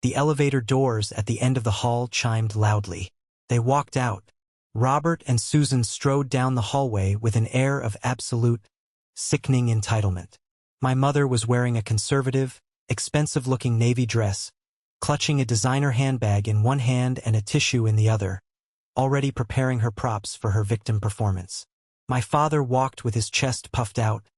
the elevator doors at the end of the hall chimed loudly. They walked out. Robert and Susan strode down the hallway with an air of absolute, sickening entitlement. My mother was wearing a conservative, expensive-looking navy dress, clutching a designer handbag in one hand and a tissue in the other, already preparing her props for her victim performance. My father walked with his chest puffed out,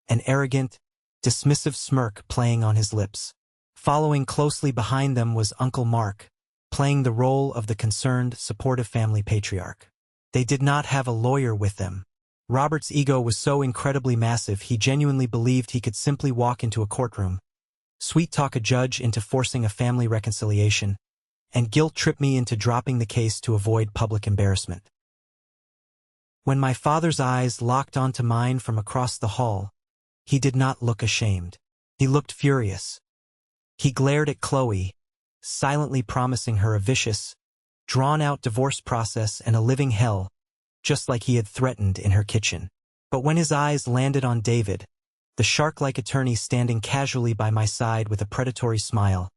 an arrogant, dismissive smirk playing on his lips. Following closely behind them was Uncle Mark, playing the role of the concerned, supportive family patriarch. They did not have a lawyer with them. Robert's ego was so incredibly massive he genuinely believed he could simply walk into a courtroom, sweet-talk a judge into forcing a family reconciliation, and guilt-trip me into dropping the case to avoid public embarrassment. When my father's eyes locked onto mine from across the hall, he did not look ashamed. He looked furious. He glared at Chloe, silently promising her a vicious, drawn-out divorce process and a living hell, just like he had threatened in her kitchen. But when his eyes landed on David, the shark-like attorney standing casually by my side with a predatory smile,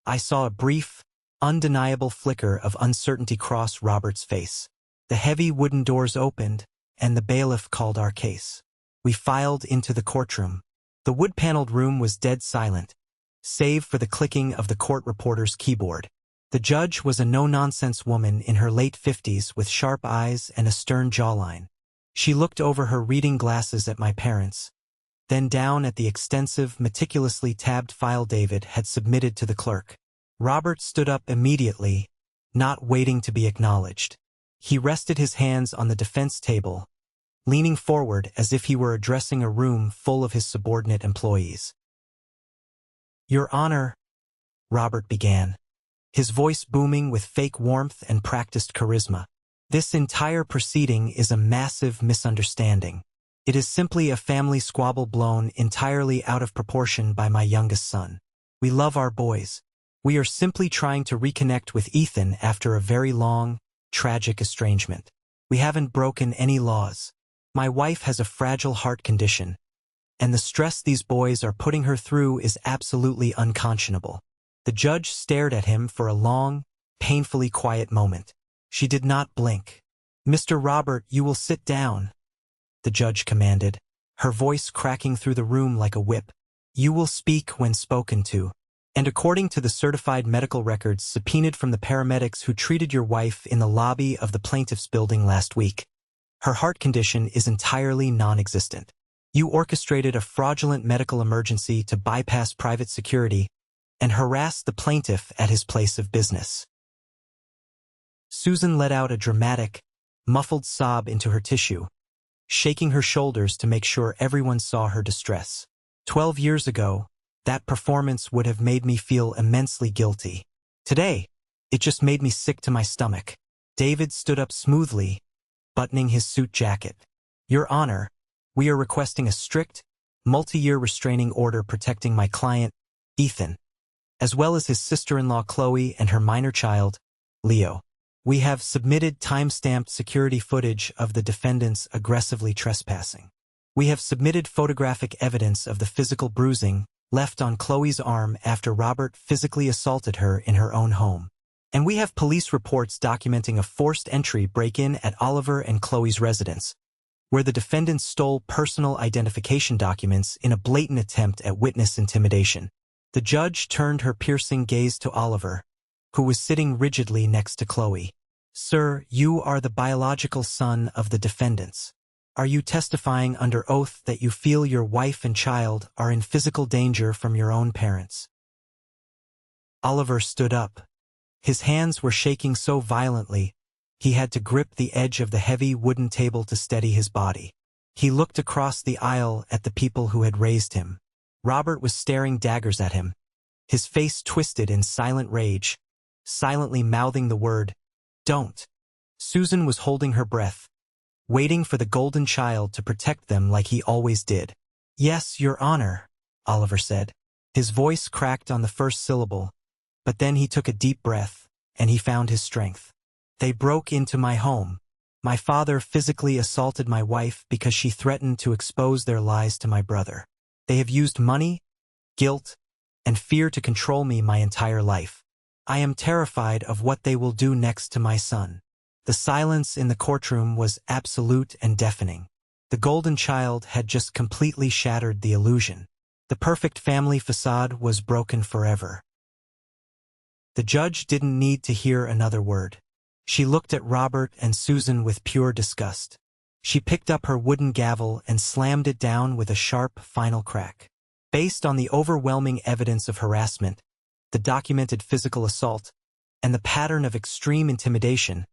I saw a brief, undeniable flicker of uncertainty cross Robert's face. The heavy wooden doors opened, and the bailiff called our case. We filed into the courtroom. The wood-paneled room was dead silent, save for the clicking of the court reporter's keyboard. The judge was a no-nonsense woman in her late 50s with sharp eyes and a stern jawline. She looked over her reading glasses at my parents, then down at the extensive, meticulously tabbed file David had submitted to the clerk. Robert stood up immediately, not waiting to be acknowledged. He rested his hands on the defense table, leaning forward as if he were addressing a room full of his subordinate employees. "Your Honor," Robert began, his voice booming with fake warmth and practiced charisma. "This entire proceeding is a massive misunderstanding. It is simply a family squabble blown entirely out of proportion by my youngest son. We love our boys. We are simply trying to reconnect with Ethan after a very long, tragic estrangement. We haven't broken any laws. My wife has a fragile heart condition, and the stress these boys are putting her through is absolutely unconscionable." The judge stared at him for a long, painfully quiet moment. She did not blink. "Mr. Robert, you will sit down," the judge commanded, her voice cracking through the room like a whip. "You will speak when spoken to. And according to the certified medical records subpoenaed from the paramedics who treated your wife in the lobby of the plaintiff's building last week, her heart condition is entirely non-existent. You orchestrated a fraudulent medical emergency to bypass private security and harassed the plaintiff at his place of business." Susan let out a dramatic, muffled sob into her tissue, shaking her shoulders to make sure everyone saw her distress. 12 years ago, that performance would have made me feel immensely guilty. Today, it just made me sick to my stomach. David stood up smoothly, buttoning his suit jacket. "Your Honor, we are requesting a strict, multi-year restraining order protecting my client, Ethan." as well as his sister-in-law Chloe and her minor child, Leo. We have submitted time-stamped security footage of the defendants aggressively trespassing. We have submitted photographic evidence of the physical bruising left on Chloe's arm after Robert physically assaulted her in her own home. And we have police reports documenting a forced entry break-in at Oliver and Chloe's residence, where the defendants stole personal identification documents in a blatant attempt at witness intimidation. The judge turned her piercing gaze to Oliver, who was sitting rigidly next to Chloe. "Sir, you are the biological son of the defendants. Are you testifying under oath that you feel your wife and child are in physical danger from your own parents?" Oliver stood up. His hands were shaking so violently, he had to grip the edge of the heavy wooden table to steady his body. He looked across the aisle at the people who had raised him. Robert was staring daggers at him, his face twisted in silent rage, silently mouthing the word, "Don't." Susan was holding her breath, waiting for the golden child to protect them like he always did. "Yes, Your Honor," Oliver said. His voice cracked on the first syllable, but then he took a deep breath, and he found his strength. "They broke into my home. My father physically assaulted my wife because she threatened to expose their lies to my brother. They have used money, guilt, and fear to control me my entire life. I am terrified of what they will do next to my son." The silence in the courtroom was absolute and deafening. The golden child had just completely shattered the illusion. The perfect family facade was broken forever. The judge didn't need to hear another word. She looked at Robert and Susan with pure disgust. She picked up her wooden gavel and slammed it down with a sharp, final crack. Based on the overwhelming evidence of harassment, the documented physical assault, and the pattern of extreme intimidation,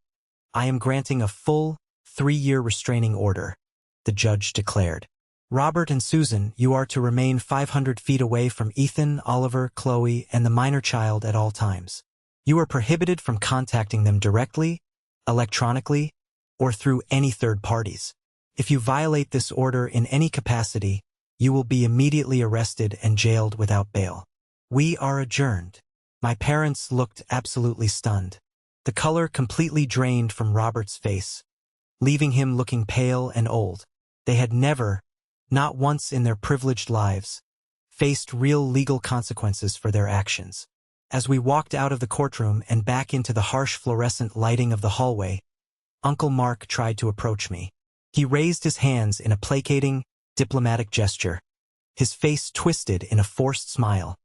I am granting a full 3-year restraining order, the judge declared. "Robert and Susan, you are to remain 500 feet away from Ethan, Oliver, Chloe, and the minor child at all times. You are prohibited from contacting them directly, electronically, or through any third parties. If you violate this order in any capacity, you will be immediately arrested and jailed without bail. We are adjourned." My parents looked absolutely stunned. The color completely drained from Robert's face, leaving him looking pale and old. They had never, not once in their privileged lives, faced real legal consequences for their actions. As we walked out of the courtroom and back into the harsh fluorescent lighting of the hallway, Uncle Mark tried to approach me. He raised his hands in a placating, diplomatic gesture, his face twisted in a forced smile.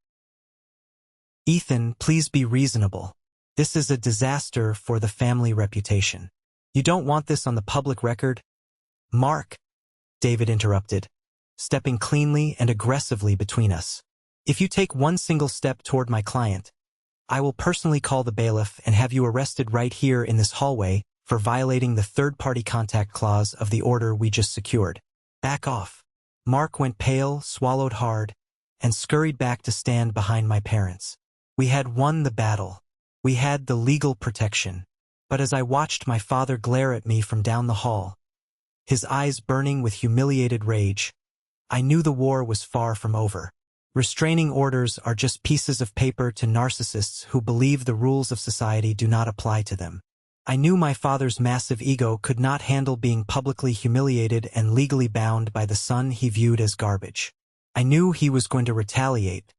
"Ethan, please be reasonable. This is a disaster for the family reputation. You don't want this on the public record?" "Mark," David interrupted, stepping cleanly and aggressively between us. "If you take one single step toward my client, I will personally call the bailiff and have you arrested right here in this hallway for violating the third-party contact clause of the order we just secured. Back off." Mark went pale, swallowed hard, and scurried back to stand behind my parents. We had won the battle. We had the legal protection. But as I watched my father glare at me from down the hall, his eyes burning with humiliated rage, I knew the war was far from over. Restraining orders are just pieces of paper to narcissists who believe the rules of society do not apply to them. I knew my father's massive ego could not handle being publicly humiliated and legally bound by the son he viewed as garbage. I knew he was going to retaliate,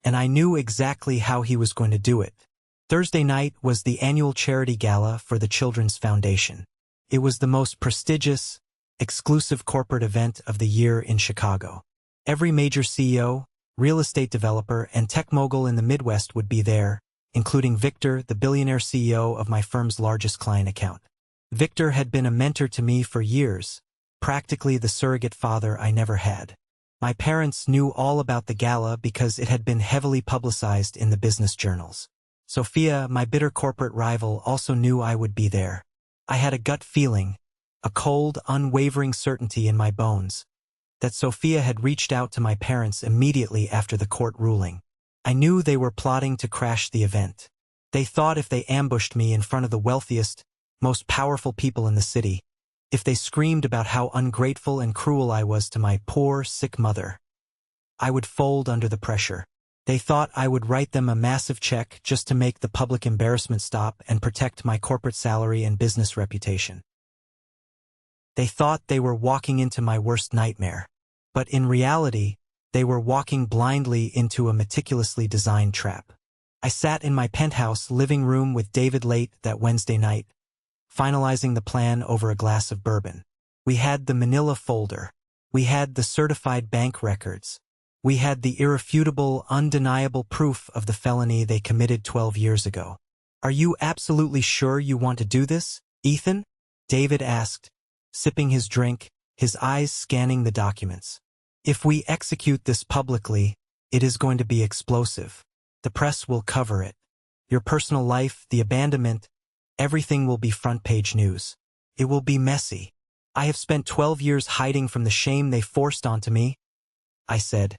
and I knew exactly how he was going to do it. Thursday night was the annual charity gala for the Children's Foundation. It was the most prestigious, exclusive corporate event of the year in Chicago. Every major CEO, real estate developer, and tech mogul in the Midwest would be there, including Victor, the billionaire CEO of my firm's largest client account. Victor had been a mentor to me for years, practically the surrogate father I never had. My parents knew all about the gala because it had been heavily publicized in the business journals. Sophia, my bitter corporate rival, also knew I would be there. I had a gut feeling, a cold, unwavering certainty in my bones, that Sophia had reached out to my parents immediately after the court ruling. I knew they were plotting to crash the event. They thought if they ambushed me in front of the wealthiest, most powerful people in the city, if they screamed about how ungrateful and cruel I was to my poor, sick mother, I would fold under the pressure. They thought I would write them a massive check just to make the public embarrassment stop and protect my corporate salary and business reputation. They thought they were walking into my worst nightmare. But in reality, they were walking blindly into a meticulously designed trap. I sat in my penthouse living room with David late that Wednesday night, finalizing the plan over a glass of bourbon. We had the manila folder. We had the certified bank records. We had the irrefutable, undeniable proof of the felony they committed 12 years ago. "Are you absolutely sure you want to do this, Ethan?" David asked, sipping his drink, his eyes scanning the documents. "If we execute this publicly, it is going to be explosive. The press will cover it. Your personal life, the abandonment, everything will be front-page news. It will be messy. I have spent 12 years hiding from the shame they forced onto me," I said,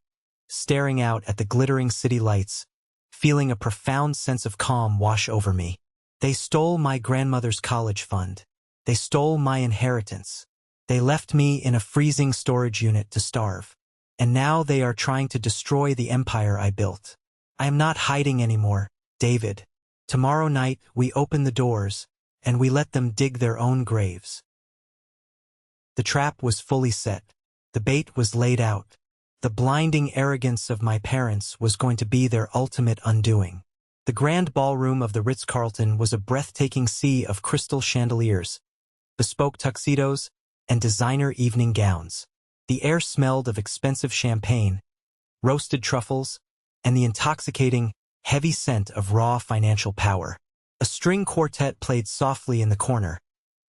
staring out at the glittering city lights, feeling a profound sense of calm wash over me. "They stole my grandmother's college fund. They stole my inheritance. They left me in a freezing storage unit to starve. And now they are trying to destroy the empire I built. I am not hiding anymore, David. Tomorrow night we open the doors, and we let them dig their own graves." The trap was fully set. The bait was laid out. The blinding arrogance of my parents was going to be their ultimate undoing. The grand ballroom of the Ritz-Carlton was a breathtaking sea of crystal chandeliers, bespoke tuxedos, and designer evening gowns. The air smelled of expensive champagne, roasted truffles, and the intoxicating, heavy scent of raw financial power. A string quartet played softly in the corner,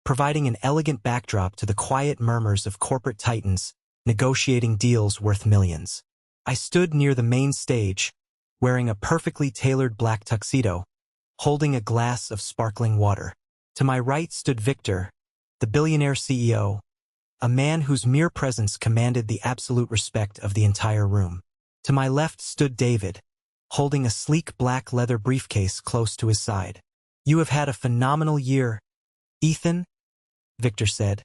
providing an elegant backdrop to the quiet murmurs of corporate titans negotiating deals worth millions. I stood near the main stage, wearing a perfectly tailored black tuxedo, holding a glass of sparkling water. To my right stood Victor, the billionaire CEO, a man whose mere presence commanded the absolute respect of the entire room. To my left stood David, holding a sleek black leather briefcase close to his side. "You have had a phenomenal year, Ethan," Victor said,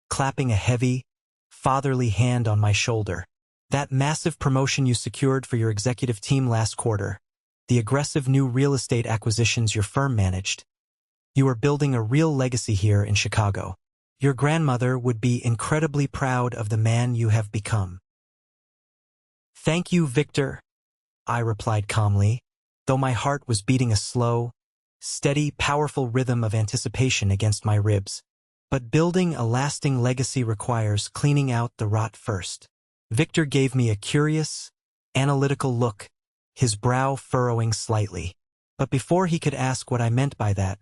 clapping a heavy, fatherly hand on my shoulder. "That massive promotion you secured for your executive team last quarter, the aggressive new real estate acquisitions your firm managed. You are building a real legacy here in Chicago. Your grandmother would be incredibly proud of the man you have become." "Thank you, Victor," I replied calmly, though my heart was beating a slow, steady, powerful rhythm of anticipation against my ribs. But building a lasting legacy requires cleaning out the rot first. Victor gave me a curious, analytical look, his brow furrowing slightly. But before he could ask what I meant by that,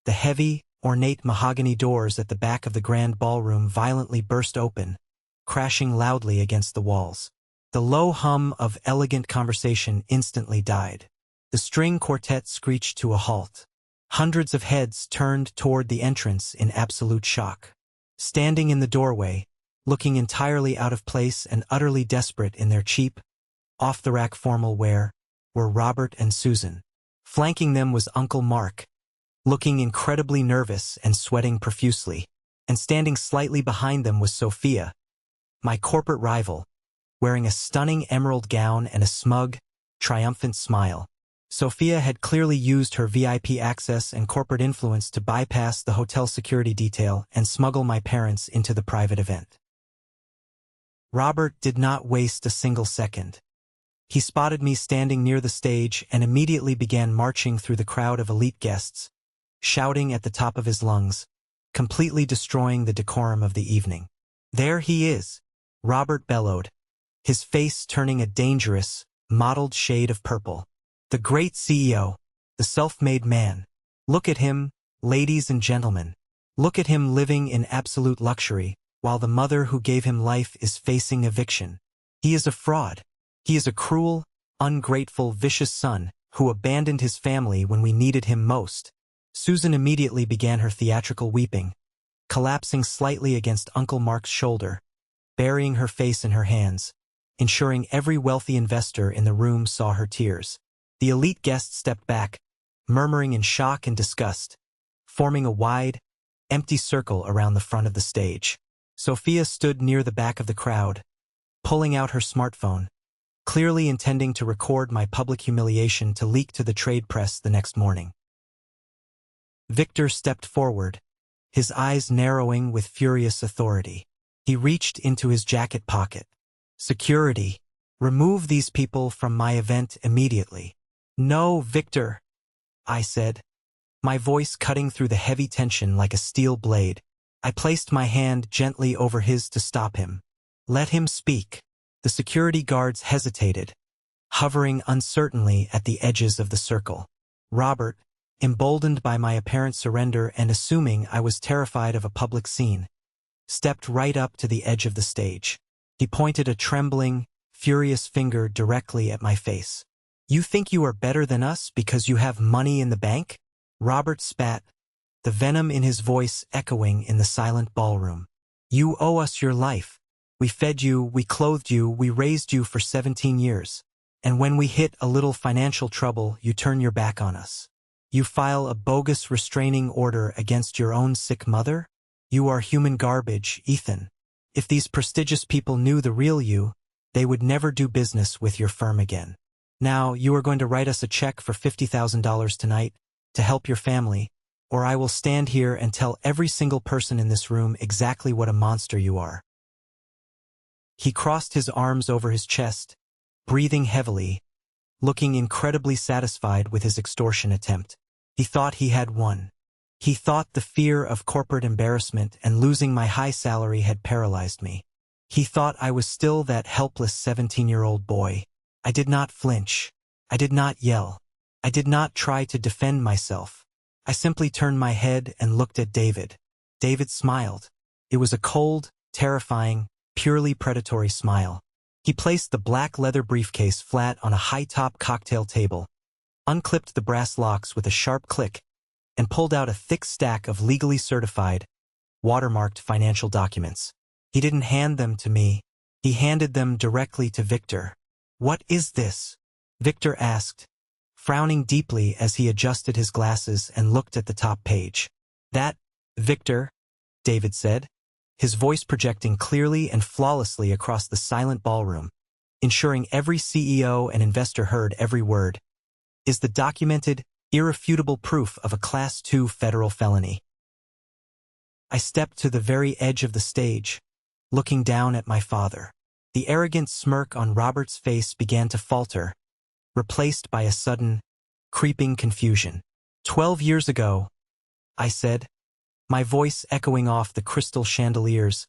the heavy, ornate mahogany doors at the back of the grand ballroom violently burst open, crashing loudly against the walls. The low hum of elegant conversation instantly died. The string quartet screeched to a halt. Hundreds of heads turned toward the entrance in absolute shock. Standing in the doorway, looking entirely out of place and utterly desperate in their cheap, off-the-rack formal wear, were Robert and Susan. Flanking them was Uncle Mark, looking incredibly nervous and sweating profusely. And standing slightly behind them was Sophia, my corporate rival, wearing a stunning emerald gown and a smug, triumphant smile. Sophia had clearly used her VIP access and corporate influence to bypass the hotel security detail and smuggle my parents into the private event. Robert did not waste a single second. He spotted me standing near the stage and immediately began marching through the crowd of elite guests, shouting at the top of his lungs, completely destroying the decorum of the evening. "There he is," Robert bellowed, his face turning a dangerous, mottled shade of purple. "The great CEO, the self-made man. Look at him, ladies and gentlemen. Look at him living in absolute luxury, while the mother who gave him life is facing eviction. He is a fraud. He is a cruel, ungrateful, vicious son who abandoned his family when we needed him most." Susan immediately began her theatrical weeping, collapsing slightly against Uncle Mark's shoulder, burying her face in her hands, ensuring every wealthy investor in the room saw her tears. The elite guests stepped back, murmuring in shock and disgust, forming a wide, empty circle around the front of the stage. Sophia stood near the back of the crowd, pulling out her smartphone, clearly intending to record my public humiliation to leak to the trade press the next morning. Victor stepped forward, his eyes narrowing with furious authority. He reached into his jacket pocket. "Security, remove these people from my event immediately." "No, Victor," I said, my voice cutting through the heavy tension like a steel blade. I placed my hand gently over his to stop him. "Let him speak." The security guards hesitated, hovering uncertainly at the edges of the circle. Robert, emboldened by my apparent surrender and assuming I was terrified of a public scene, stepped right up to the edge of the stage. He pointed a trembling, furious finger directly at my face. "You think you are better than us because you have money in the bank?" Robert spat, the venom in his voice echoing in the silent ballroom. "You owe us your life. We fed you, we clothed you, we raised you for 17 years. And when we hit a little financial trouble, you turn your back on us. You file a bogus restraining order against your own sick mother? You are human garbage, Ethan. If these prestigious people knew the real you, they would never do business with your firm again. Now, you are going to write us a check for $50,000 tonight to help your family, or I will stand here and tell every single person in this room exactly what a monster you are." He crossed his arms over his chest, breathing heavily, looking incredibly satisfied with his extortion attempt. He thought he had won. He thought the fear of corporate embarrassment and losing my high salary had paralyzed me. He thought I was still that helpless 17-year-old boy. I did not flinch. I did not yell. I did not try to defend myself. I simply turned my head and looked at David. David smiled. It was a cold, terrifying, purely predatory smile. He placed the black leather briefcase flat on a high-top cocktail table, unclipped the brass locks with a sharp click, and pulled out a thick stack of legally certified, watermarked financial documents. He didn't hand them to me. He handed them directly to Victor. "What is this?" Victor asked, frowning deeply as he adjusted his glasses and looked at the top page. "That, Victor," David said, his voice projecting clearly and flawlessly across the silent ballroom, ensuring every CEO and investor heard every word, "is the documented, irrefutable proof of a Class II federal felony." I stepped to the very edge of the stage, looking down at my father. The arrogant smirk on Robert's face began to falter, replaced by a sudden, creeping confusion. "12 years ago," I said, my voice echoing off the crystal chandeliers,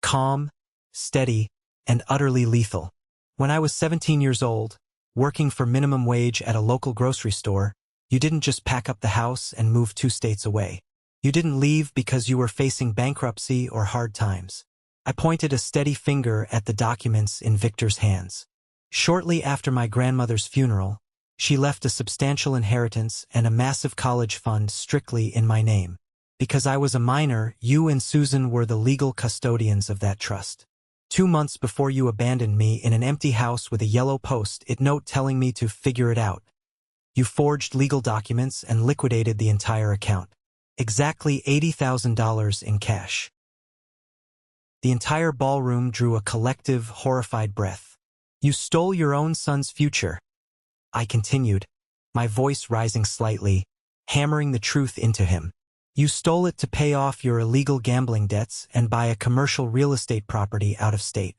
calm, steady, and utterly lethal. "When I was 17 years old, working for minimum wage at a local grocery store, you didn't just pack up the house and move 2 states away. You didn't leave because you were facing bankruptcy or hard times." I pointed a steady finger at the documents in Victor's hands. "Shortly after my grandmother's funeral, she left a substantial inheritance and a massive college fund strictly in my name. Because I was a minor, you and Susan were the legal custodians of that trust. 2 months before you abandoned me in an empty house with a yellow post-it note telling me to figure it out, you forged legal documents and liquidated the entire account. Exactly $80,000 in cash." The entire ballroom drew a collective, horrified breath. "You stole your own son's future," I continued, my voice rising slightly, hammering the truth into him. "You stole it to pay off your illegal gambling debts and buy a commercial real estate property out of state.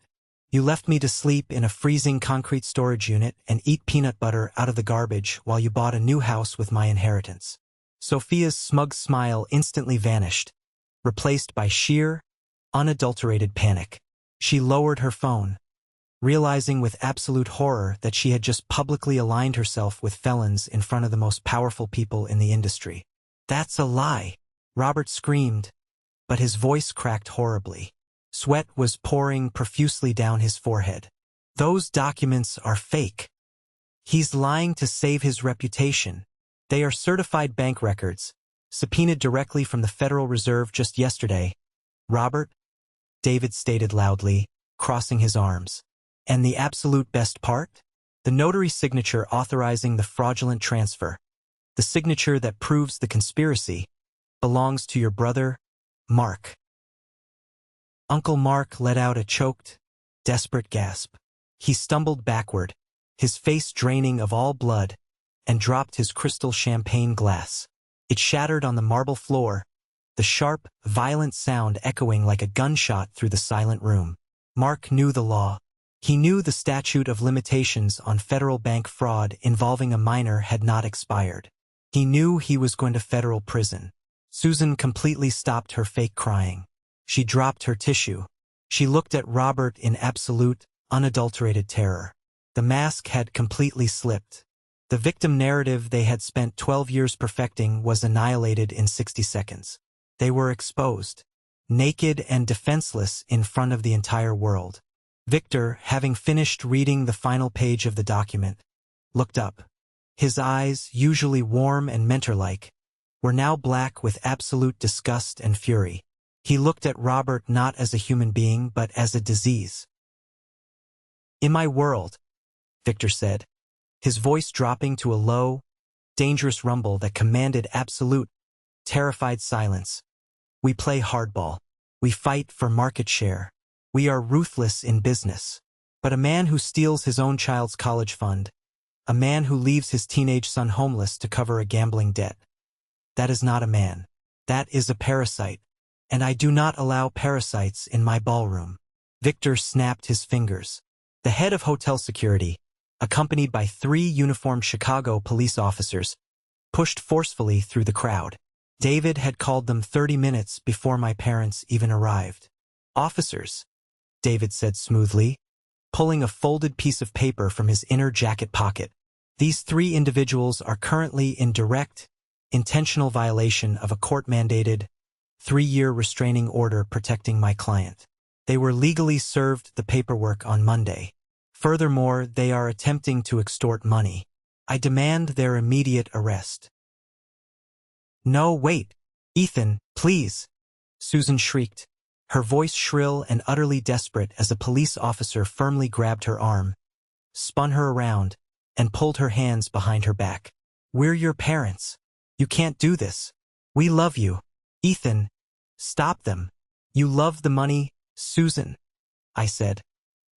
You left me to sleep in a freezing concrete storage unit and eat peanut butter out of the garbage while you bought a new house with my inheritance." Sophia's smug smile instantly vanished, replaced by sheer, unadulterated panic. She lowered her phone, realizing with absolute horror that she had just publicly aligned herself with felons in front of the most powerful people in the industry. "That's a lie," Robert screamed, but his voice cracked horribly. Sweat was pouring profusely down his forehead. "Those documents are fake. He's lying to save his reputation. They are certified bank records, subpoenaed directly from the Federal Reserve just yesterday." "Robert," David stated loudly, crossing his arms. "And the absolute best part? The notary signature authorizing the fraudulent transfer, the signature that proves the conspiracy, belongs to your brother, Mark." Uncle Mark let out a choked, desperate gasp. He stumbled backward, his face draining of all blood, and dropped his crystal champagne glass. It shattered on the marble floor, the sharp, violent sound echoing like a gunshot through the silent room. Mark knew the law. He knew the statute of limitations on federal bank fraud involving a minor had not expired. He knew he was going to federal prison. Susan completely stopped her fake crying. She dropped her tissue. She looked at Robert in absolute, unadulterated terror. The mask had completely slipped. The victim narrative they had spent 12 years perfecting was annihilated in 60 seconds. They were exposed, naked and defenseless in front of the entire world. Victor, having finished reading the final page of the document, looked up. His eyes, usually warm and mentor-like, were now black with absolute disgust and fury. He looked at Robert not as a human being but as a disease. "In my world," Victor said, his voice dropping to a low, dangerous rumble that commanded absolute, terrified silence. "We play hardball. We fight for market share. We are ruthless in business. But a man who steals his own child's college fund, a man who leaves his teenage son homeless to cover a gambling debt, that is not a man. That is a parasite. And I do not allow parasites in my ballroom." Victor snapped his fingers. The head of hotel security, accompanied by 3 uniformed Chicago police officers, pushed forcefully through the crowd. David had called them 30 minutes before my parents even arrived. "Officers," David said smoothly, pulling a folded piece of paper from his inner jacket pocket. "These 3 individuals are currently in direct, intentional violation of a court-mandated, 3-year restraining order protecting my client. They were legally served the paperwork on Monday. Furthermore, they are attempting to extort money. I demand their immediate arrest." "No, wait. Ethan, please," Susan shrieked, her voice shrill and utterly desperate as a police officer firmly grabbed her arm, spun her around, and pulled her hands behind her back. "We're your parents. You can't do this. We love you. Ethan, stop them. You love the money, Susan," I said,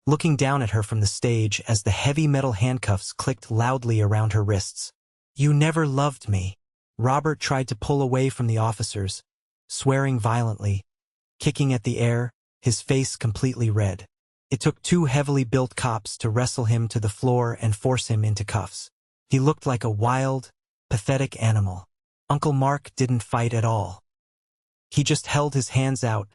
looking down at her from the stage as the heavy metal handcuffs clicked loudly around her wrists. "You never loved me." Robert tried to pull away from the officers, swearing violently, kicking at the air, his face completely red. It took 2 heavily built cops to wrestle him to the floor and force him into cuffs. He looked like a wild, pathetic animal. Uncle Mark didn't fight at all. He just held his hands out,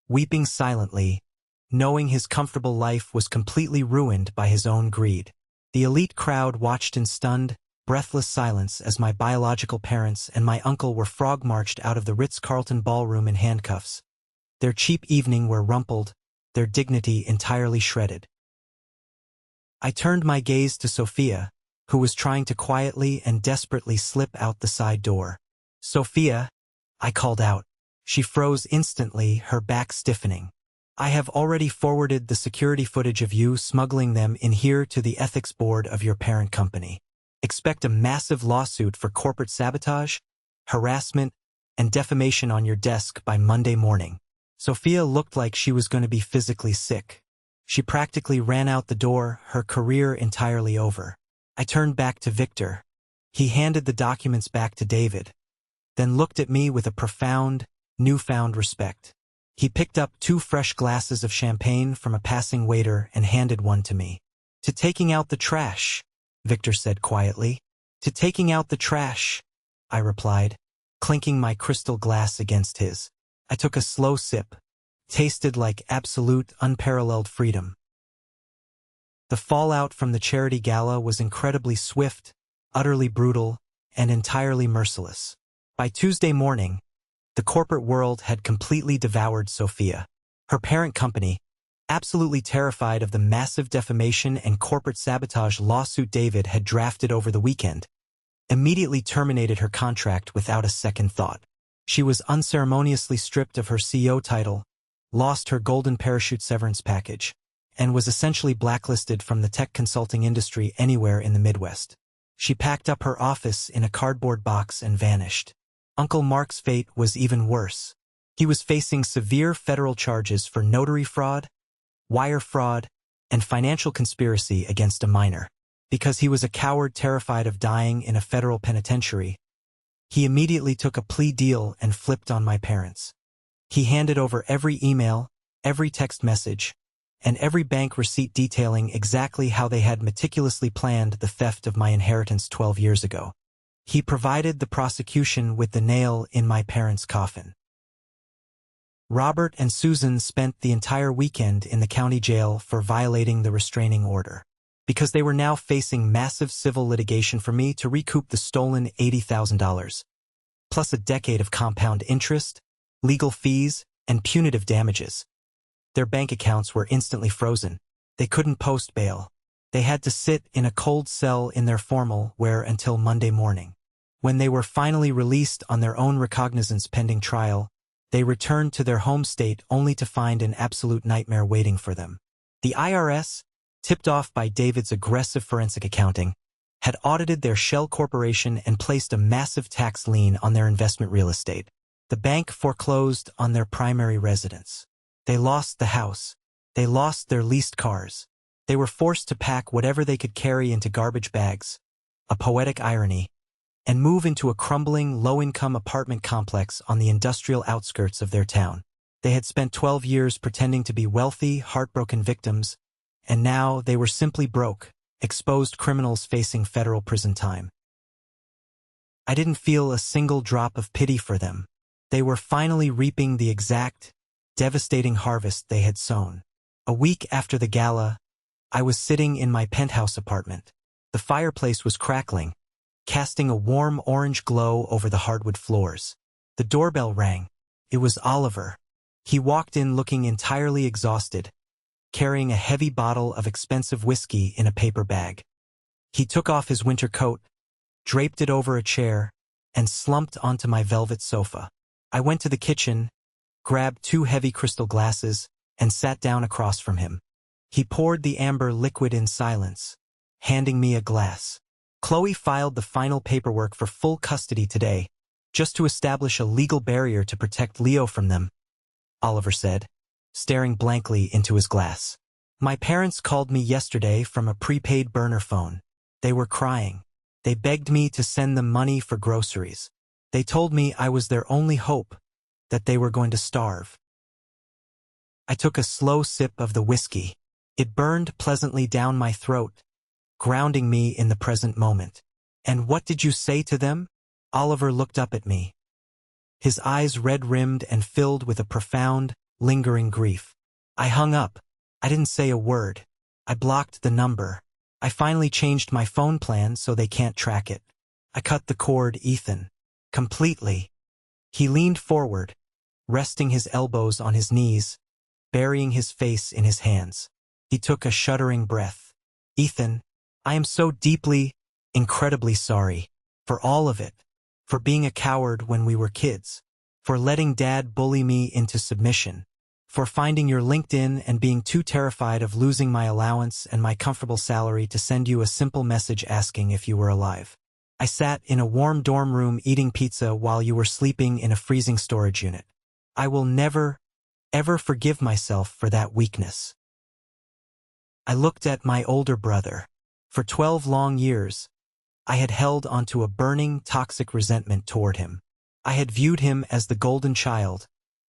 weeping silently, knowing his comfortable life was completely ruined by his own greed. The elite crowd watched in stunned, breathless silence as my biological parents and my uncle were frog-marched out of the Ritz-Carlton ballroom in handcuffs, their cheap evening wear rumpled, their dignity entirely shredded. I turned my gaze to Sophia, who was trying to quietly and desperately slip out the side door. "Sophia," I called out. She froze instantly, her back stiffening. "I have already forwarded the security footage of you smuggling them in here to the ethics board of your parent company. Expect a massive lawsuit for corporate sabotage, harassment, and defamation on your desk by Monday morning." Sophia looked like she was going to be physically sick. She practically ran out the door, her career entirely over. I turned back to Victor. He handed the documents back to David, then looked at me with a profound, newfound respect. He picked up 2 fresh glasses of champagne from a passing waiter and handed one to me. "To taking out the trash," Victor said quietly. "To taking out the trash," I replied, clinking my crystal glass against his. I took a slow sip. Tasted like absolute, unparalleled freedom. The fallout from the charity gala was incredibly swift, utterly brutal, and entirely merciless. By Tuesday morning, the corporate world had completely devoured Sophia. Her parent company, absolutely terrified of the massive defamation and corporate sabotage lawsuit David had drafted over the weekend, immediately terminated her contract without a second thought. She was unceremoniously stripped of her CEO title, lost her golden parachute severance package, and was essentially blacklisted from the tech consulting industry anywhere in the Midwest. She packed up her office in a cardboard box and vanished. Uncle Mark's fate was even worse. He was facing severe federal charges for notary fraud, wire fraud, and financial conspiracy against a minor. Because he was a coward terrified of dying in a federal penitentiary, he immediately took a plea deal and flipped on my parents. He handed over every email, every text message, and every bank receipt detailing exactly how they had meticulously planned the theft of my inheritance 12 years ago. He provided the prosecution with the nail in my parents' coffin. Robert and Susan spent the entire weekend in the county jail for violating the restraining order, because they were now facing massive civil litigation for me to recoup the stolen $80,000, plus a decade of compound interest, legal fees, and punitive damages. Their bank accounts were instantly frozen. They couldn't post bail. They had to sit in a cold cell in their formal wear until Monday morning. When they were finally released on their own recognizance pending trial, they returned to their home state only to find an absolute nightmare waiting for them. The IRS, tipped off by David's aggressive forensic accounting, had audited their shell corporation and placed a massive tax lien on their investment real estate. The bank foreclosed on their primary residence. They lost the house. They lost their leased cars. They were forced to pack whatever they could carry into garbage bags, a poetic irony, and move into a crumbling, low-income apartment complex on the industrial outskirts of their town. They had spent 12 years pretending to be wealthy, heartbroken victims, and now they were simply broke, exposed criminals facing federal prison time. I didn't feel a single drop of pity for them. They were finally reaping the exact, devastating harvest they had sown. A week after the gala, I was sitting in my penthouse apartment. The fireplace was crackling, casting a warm orange glow over the hardwood floors. The doorbell rang. It was Oliver. He walked in looking entirely exhausted, carrying a heavy bottle of expensive whiskey in a paper bag. He took off his winter coat, draped it over a chair, and slumped onto my velvet sofa. I went to the kitchen, grabbed 2 heavy crystal glasses, and sat down across from him. He poured the amber liquid in silence, handing me a glass. Chloe filed the final paperwork for full custody today, just to establish a legal barrier to protect Leo from them, Oliver said, staring blankly into his glass. My parents called me yesterday from a prepaid burner phone. They were crying. They begged me to send them money for groceries. They told me I was their only hope, that they were going to starve. I took a slow sip of the whiskey. It burned pleasantly down my throat, grounding me in the present moment. And what did you say to them? Oliver looked up at me, his eyes red-rimmed and filled with a profound, lingering grief. I hung up. I didn't say a word. I blocked the number. I finally changed my phone plan so they can't track it. I cut the cord, Ethan. Completely. He leaned forward, resting his elbows on his knees, burying his face in his hands. He took a shuddering breath. Ethan, I am so deeply, incredibly sorry. For all of it. For being a coward when we were kids. For letting Dad bully me into submission. For finding your LinkedIn and being too terrified of losing my allowance and my comfortable salary to send you a simple message asking if you were alive. I sat in a warm dorm room eating pizza while you were sleeping in a freezing storage unit. I will never, ever forgive myself for that weakness. I looked at my older brother. For 12 long years, I had held onto a burning, toxic resentment toward him. I had viewed him as the golden child,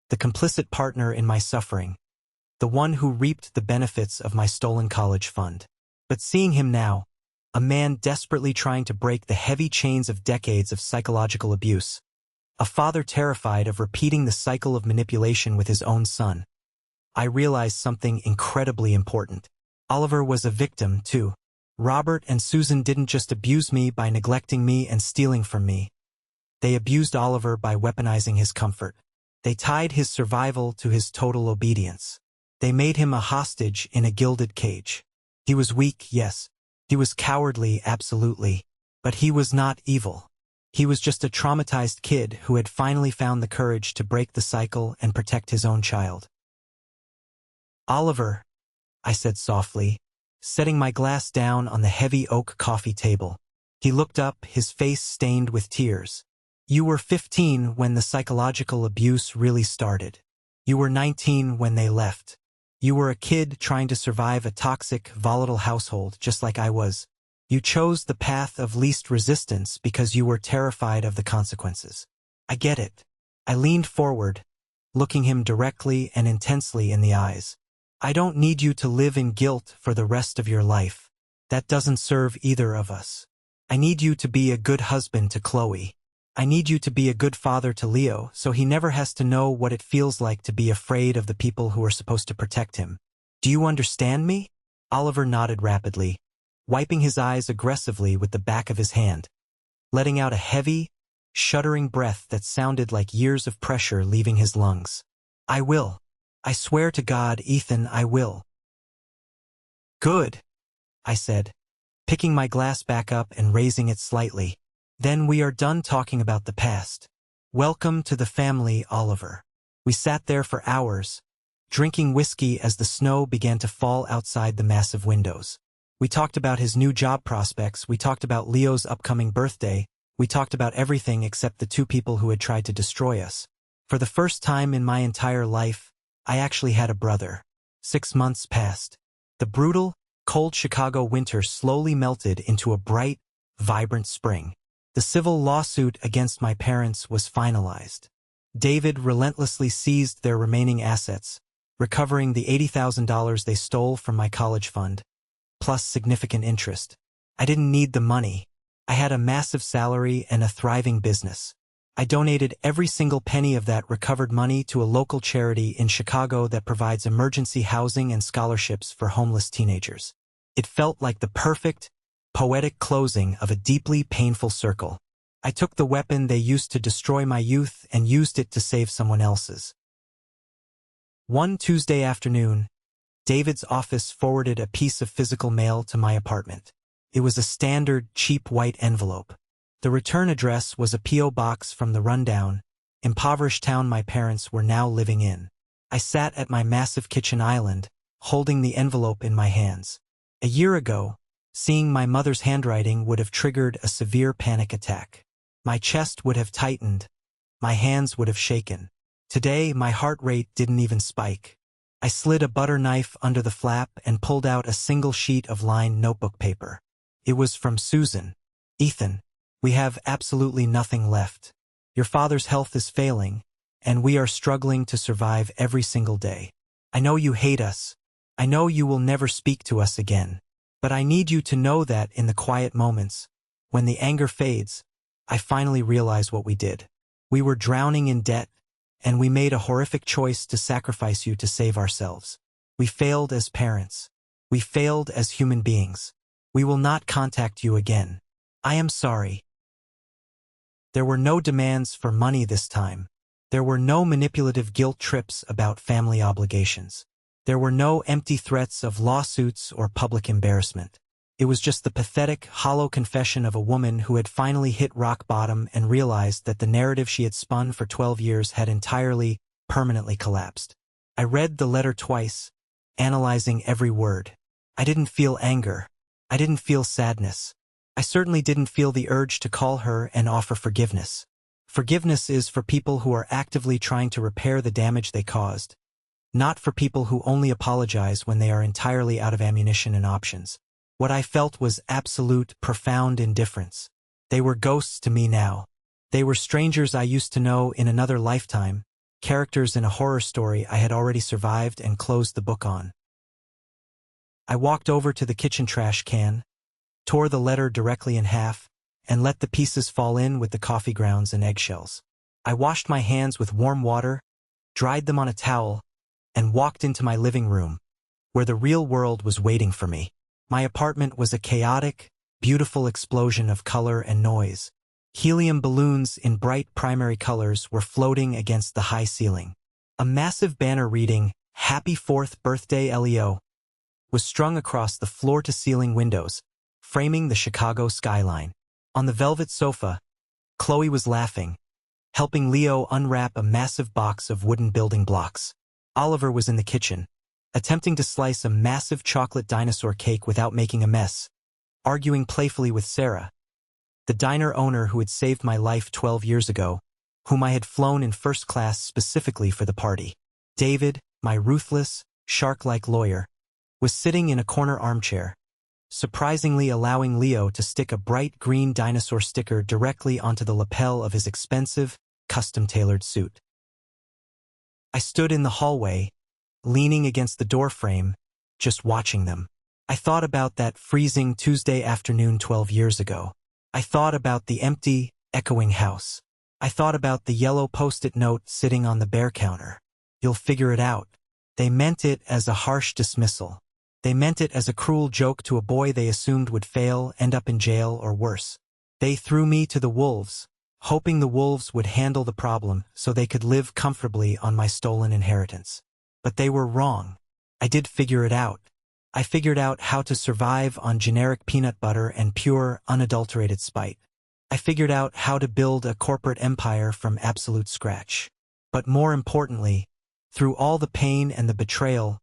the complicit partner in my suffering, the one who reaped the benefits of my stolen college fund. But seeing him now, a man desperately trying to break the heavy chains of decades of psychological abuse, a father terrified of repeating the cycle of manipulation with his own son, I realized something incredibly important. Oliver was a victim, too. Robert and Susan didn't just abuse me by neglecting me and stealing from me. They abused Oliver by weaponizing his comfort. They tied his survival to his total obedience. They made him a hostage in a gilded cage. He was weak, yes. He was cowardly, absolutely. But he was not evil. He was just a traumatized kid who had finally found the courage to break the cycle and protect his own child. Oliver, I said softly, setting my glass down on the heavy oak coffee table. He looked up, his face stained with tears. You were 15 when the psychological abuse really started. You were 19 when they left. You were a kid trying to survive a toxic, volatile household just like I was. You chose the path of least resistance because you were terrified of the consequences. I get it. I leaned forward, looking him directly and intensely in the eyes. I don't need you to live in guilt for the rest of your life. That doesn't serve either of us. I need you to be a good husband to Chloe. I need you to be a good father to Leo so he never has to know what it feels like to be afraid of the people who are supposed to protect him. Do you understand me? Oliver nodded rapidly, wiping his eyes aggressively with the back of his hand, letting out a heavy, shuddering breath that sounded like years of pressure leaving his lungs. I will. I swear to God, Ethan, I will. Good, I said, picking my glass back up and raising it slightly. Then we are done talking about the past. Welcome to the family, Oliver. We sat there for hours, drinking whiskey as the snow began to fall outside the massive windows. We talked about his new job prospects, we talked about Leo's upcoming birthday, we talked about everything except the two people who had tried to destroy us. For the first time in my entire life, I actually had a brother. 6 months passed. The brutal, cold Chicago winter slowly melted into a bright, vibrant spring. The civil lawsuit against my parents was finalized. David relentlessly seized their remaining assets, recovering the $80,000 they stole from my college fund, plus significant interest. I didn't need the money. I had a massive salary and a thriving business. I donated every single penny of that recovered money to a local charity in Chicago that provides emergency housing and scholarships for homeless teenagers. It felt like the perfect, poetic closing of a deeply painful circle. I took the weapon they used to destroy my youth and used it to save someone else's. One Tuesday afternoon, David's office forwarded a piece of physical mail to my apartment. It was a standard, cheap white envelope. The return address was a P.O. box from the rundown, impoverished town my parents were now living in. I sat at my massive kitchen island, holding the envelope in my hands. A year ago, seeing my mother's handwriting would have triggered a severe panic attack. My chest would have tightened. My hands would have shaken. Today, my heart rate didn't even spike. I slid a butter knife under the flap and pulled out a single sheet of lined notebook paper. It was from Susan. Ethan, we have absolutely nothing left. Your father's health is failing, and we are struggling to survive every single day. I know you hate us. I know you will never speak to us again. But I need you to know that in the quiet moments, when the anger fades, I finally realize what we did. We were drowning in debt, and we made a horrific choice to sacrifice you to save ourselves. We failed as parents. We failed as human beings. We will not contact you again. I am sorry. There were no demands for money this time. There were no manipulative guilt trips about family obligations. There were no empty threats of lawsuits or public embarrassment. It was just the pathetic, hollow confession of a woman who had finally hit rock bottom and realized that the narrative she had spun for 12 years had entirely, permanently collapsed. I read the letter twice, analyzing every word. I didn't feel anger. I didn't feel sadness. I certainly didn't feel the urge to call her and offer forgiveness. Forgiveness is for people who are actively trying to repair the damage they caused, not for people who only apologize when they are entirely out of ammunition and options. What I felt was absolute, profound indifference. They were ghosts to me now. They were strangers I used to know in another lifetime, characters in a horror story I had already survived and closed the book on. I walked over to the kitchen trash can, tore the letter directly in half, and let the pieces fall in with the coffee grounds and eggshells. I washed my hands with warm water, dried them on a towel, and walked into my living room, where the real world was waiting for me. My apartment was a chaotic, beautiful explosion of color and noise. Helium balloons in bright primary colors were floating against the high ceiling. A massive banner reading, "Happy 4th Birthday, Leo," was strung across the floor-to-ceiling windows, framing the Chicago skyline. On the velvet sofa, Chloe was laughing, helping Leo unwrap a massive box of wooden building blocks. Oliver was in the kitchen, attempting to slice a massive chocolate dinosaur cake without making a mess, arguing playfully with Sarah, the diner owner who had saved my life 12 years ago, whom I had flown in first class specifically for the party. David, my ruthless, shark-like lawyer, was sitting in a corner armchair, surprisingly allowing Leo to stick a bright green dinosaur sticker directly onto the lapel of his expensive, custom-tailored suit. I stood in the hallway, leaning against the doorframe, just watching them. I thought about that freezing Tuesday afternoon 12 years ago. I thought about the empty, echoing house. I thought about the yellow post-it note sitting on the bear counter. You'll figure it out. They meant it as a harsh dismissal. They meant it as a cruel joke to a boy they assumed would fail, end up in jail, or worse. They threw me to the wolves, hoping the wolves would handle the problem so they could live comfortably on my stolen inheritance. But they were wrong. I did figure it out. I figured out how to survive on generic peanut butter and pure, unadulterated spite. I figured out how to build a corporate empire from absolute scratch. But more importantly, through all the pain and the betrayal,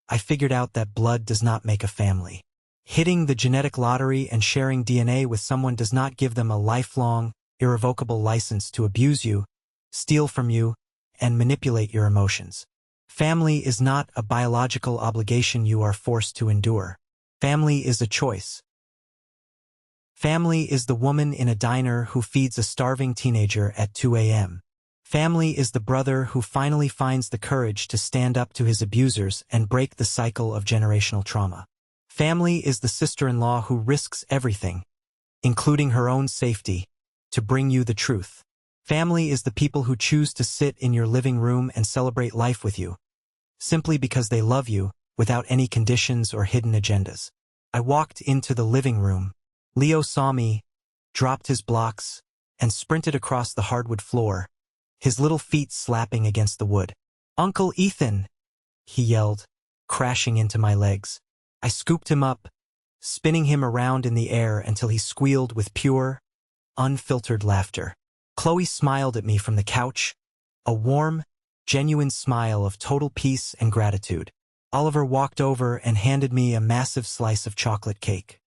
I figured out that blood does not make a family. Hitting the genetic lottery and sharing DNA with someone does not give them a lifelong, irrevocable license to abuse you, steal from you, and manipulate your emotions. Family is not a biological obligation you are forced to endure. Family is a choice. Family is the woman in a diner who feeds a starving teenager at 2 a.m. Family is the brother who finally finds the courage to stand up to his abusers and break the cycle of generational trauma. Family is the sister-in-law who risks everything, including her own safety, to bring you the truth. Family is the people who choose to sit in your living room and celebrate life with you, simply because they love you, without any conditions or hidden agendas. I walked into the living room. Leo saw me, dropped his blocks, and sprinted across the hardwood floor, his little feet slapping against the wood. "Uncle Ethan!" he yelled, crashing into my legs. I scooped him up, spinning him around in the air until he squealed with pure, unfiltered laughter. Chloe smiled at me from the couch, a warm, genuine smile of total peace and gratitude. Oliver walked over and handed me a massive slice of chocolate cake.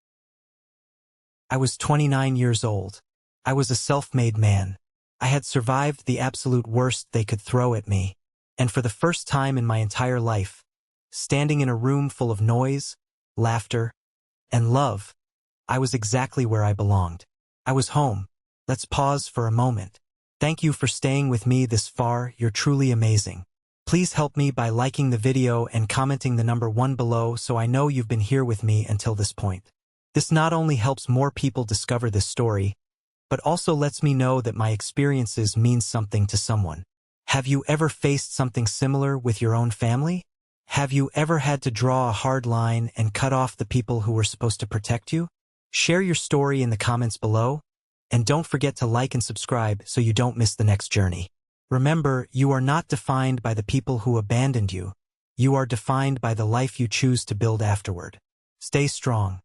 I was 29 years old. I was a self-made man. I had survived the absolute worst they could throw at me, and for the first time in my entire life, standing in a room full of noise, laughter, and love, I was exactly where I belonged. I was home. Let's pause for a moment. Thank you for staying with me this far. You're truly amazing. Please help me by liking the video and commenting the number 1 below so I know you've been here with me until this point. This not only helps more people discover this story, but also lets me know that my experiences mean something to someone. Have you ever faced something similar with your own family? Have you ever had to draw a hard line and cut off the people who were supposed to protect you? Share your story in the comments below, and don't forget to like and subscribe so you don't miss the next journey. Remember, you are not defined by the people who abandoned you. You are defined by the life you choose to build afterward. Stay strong.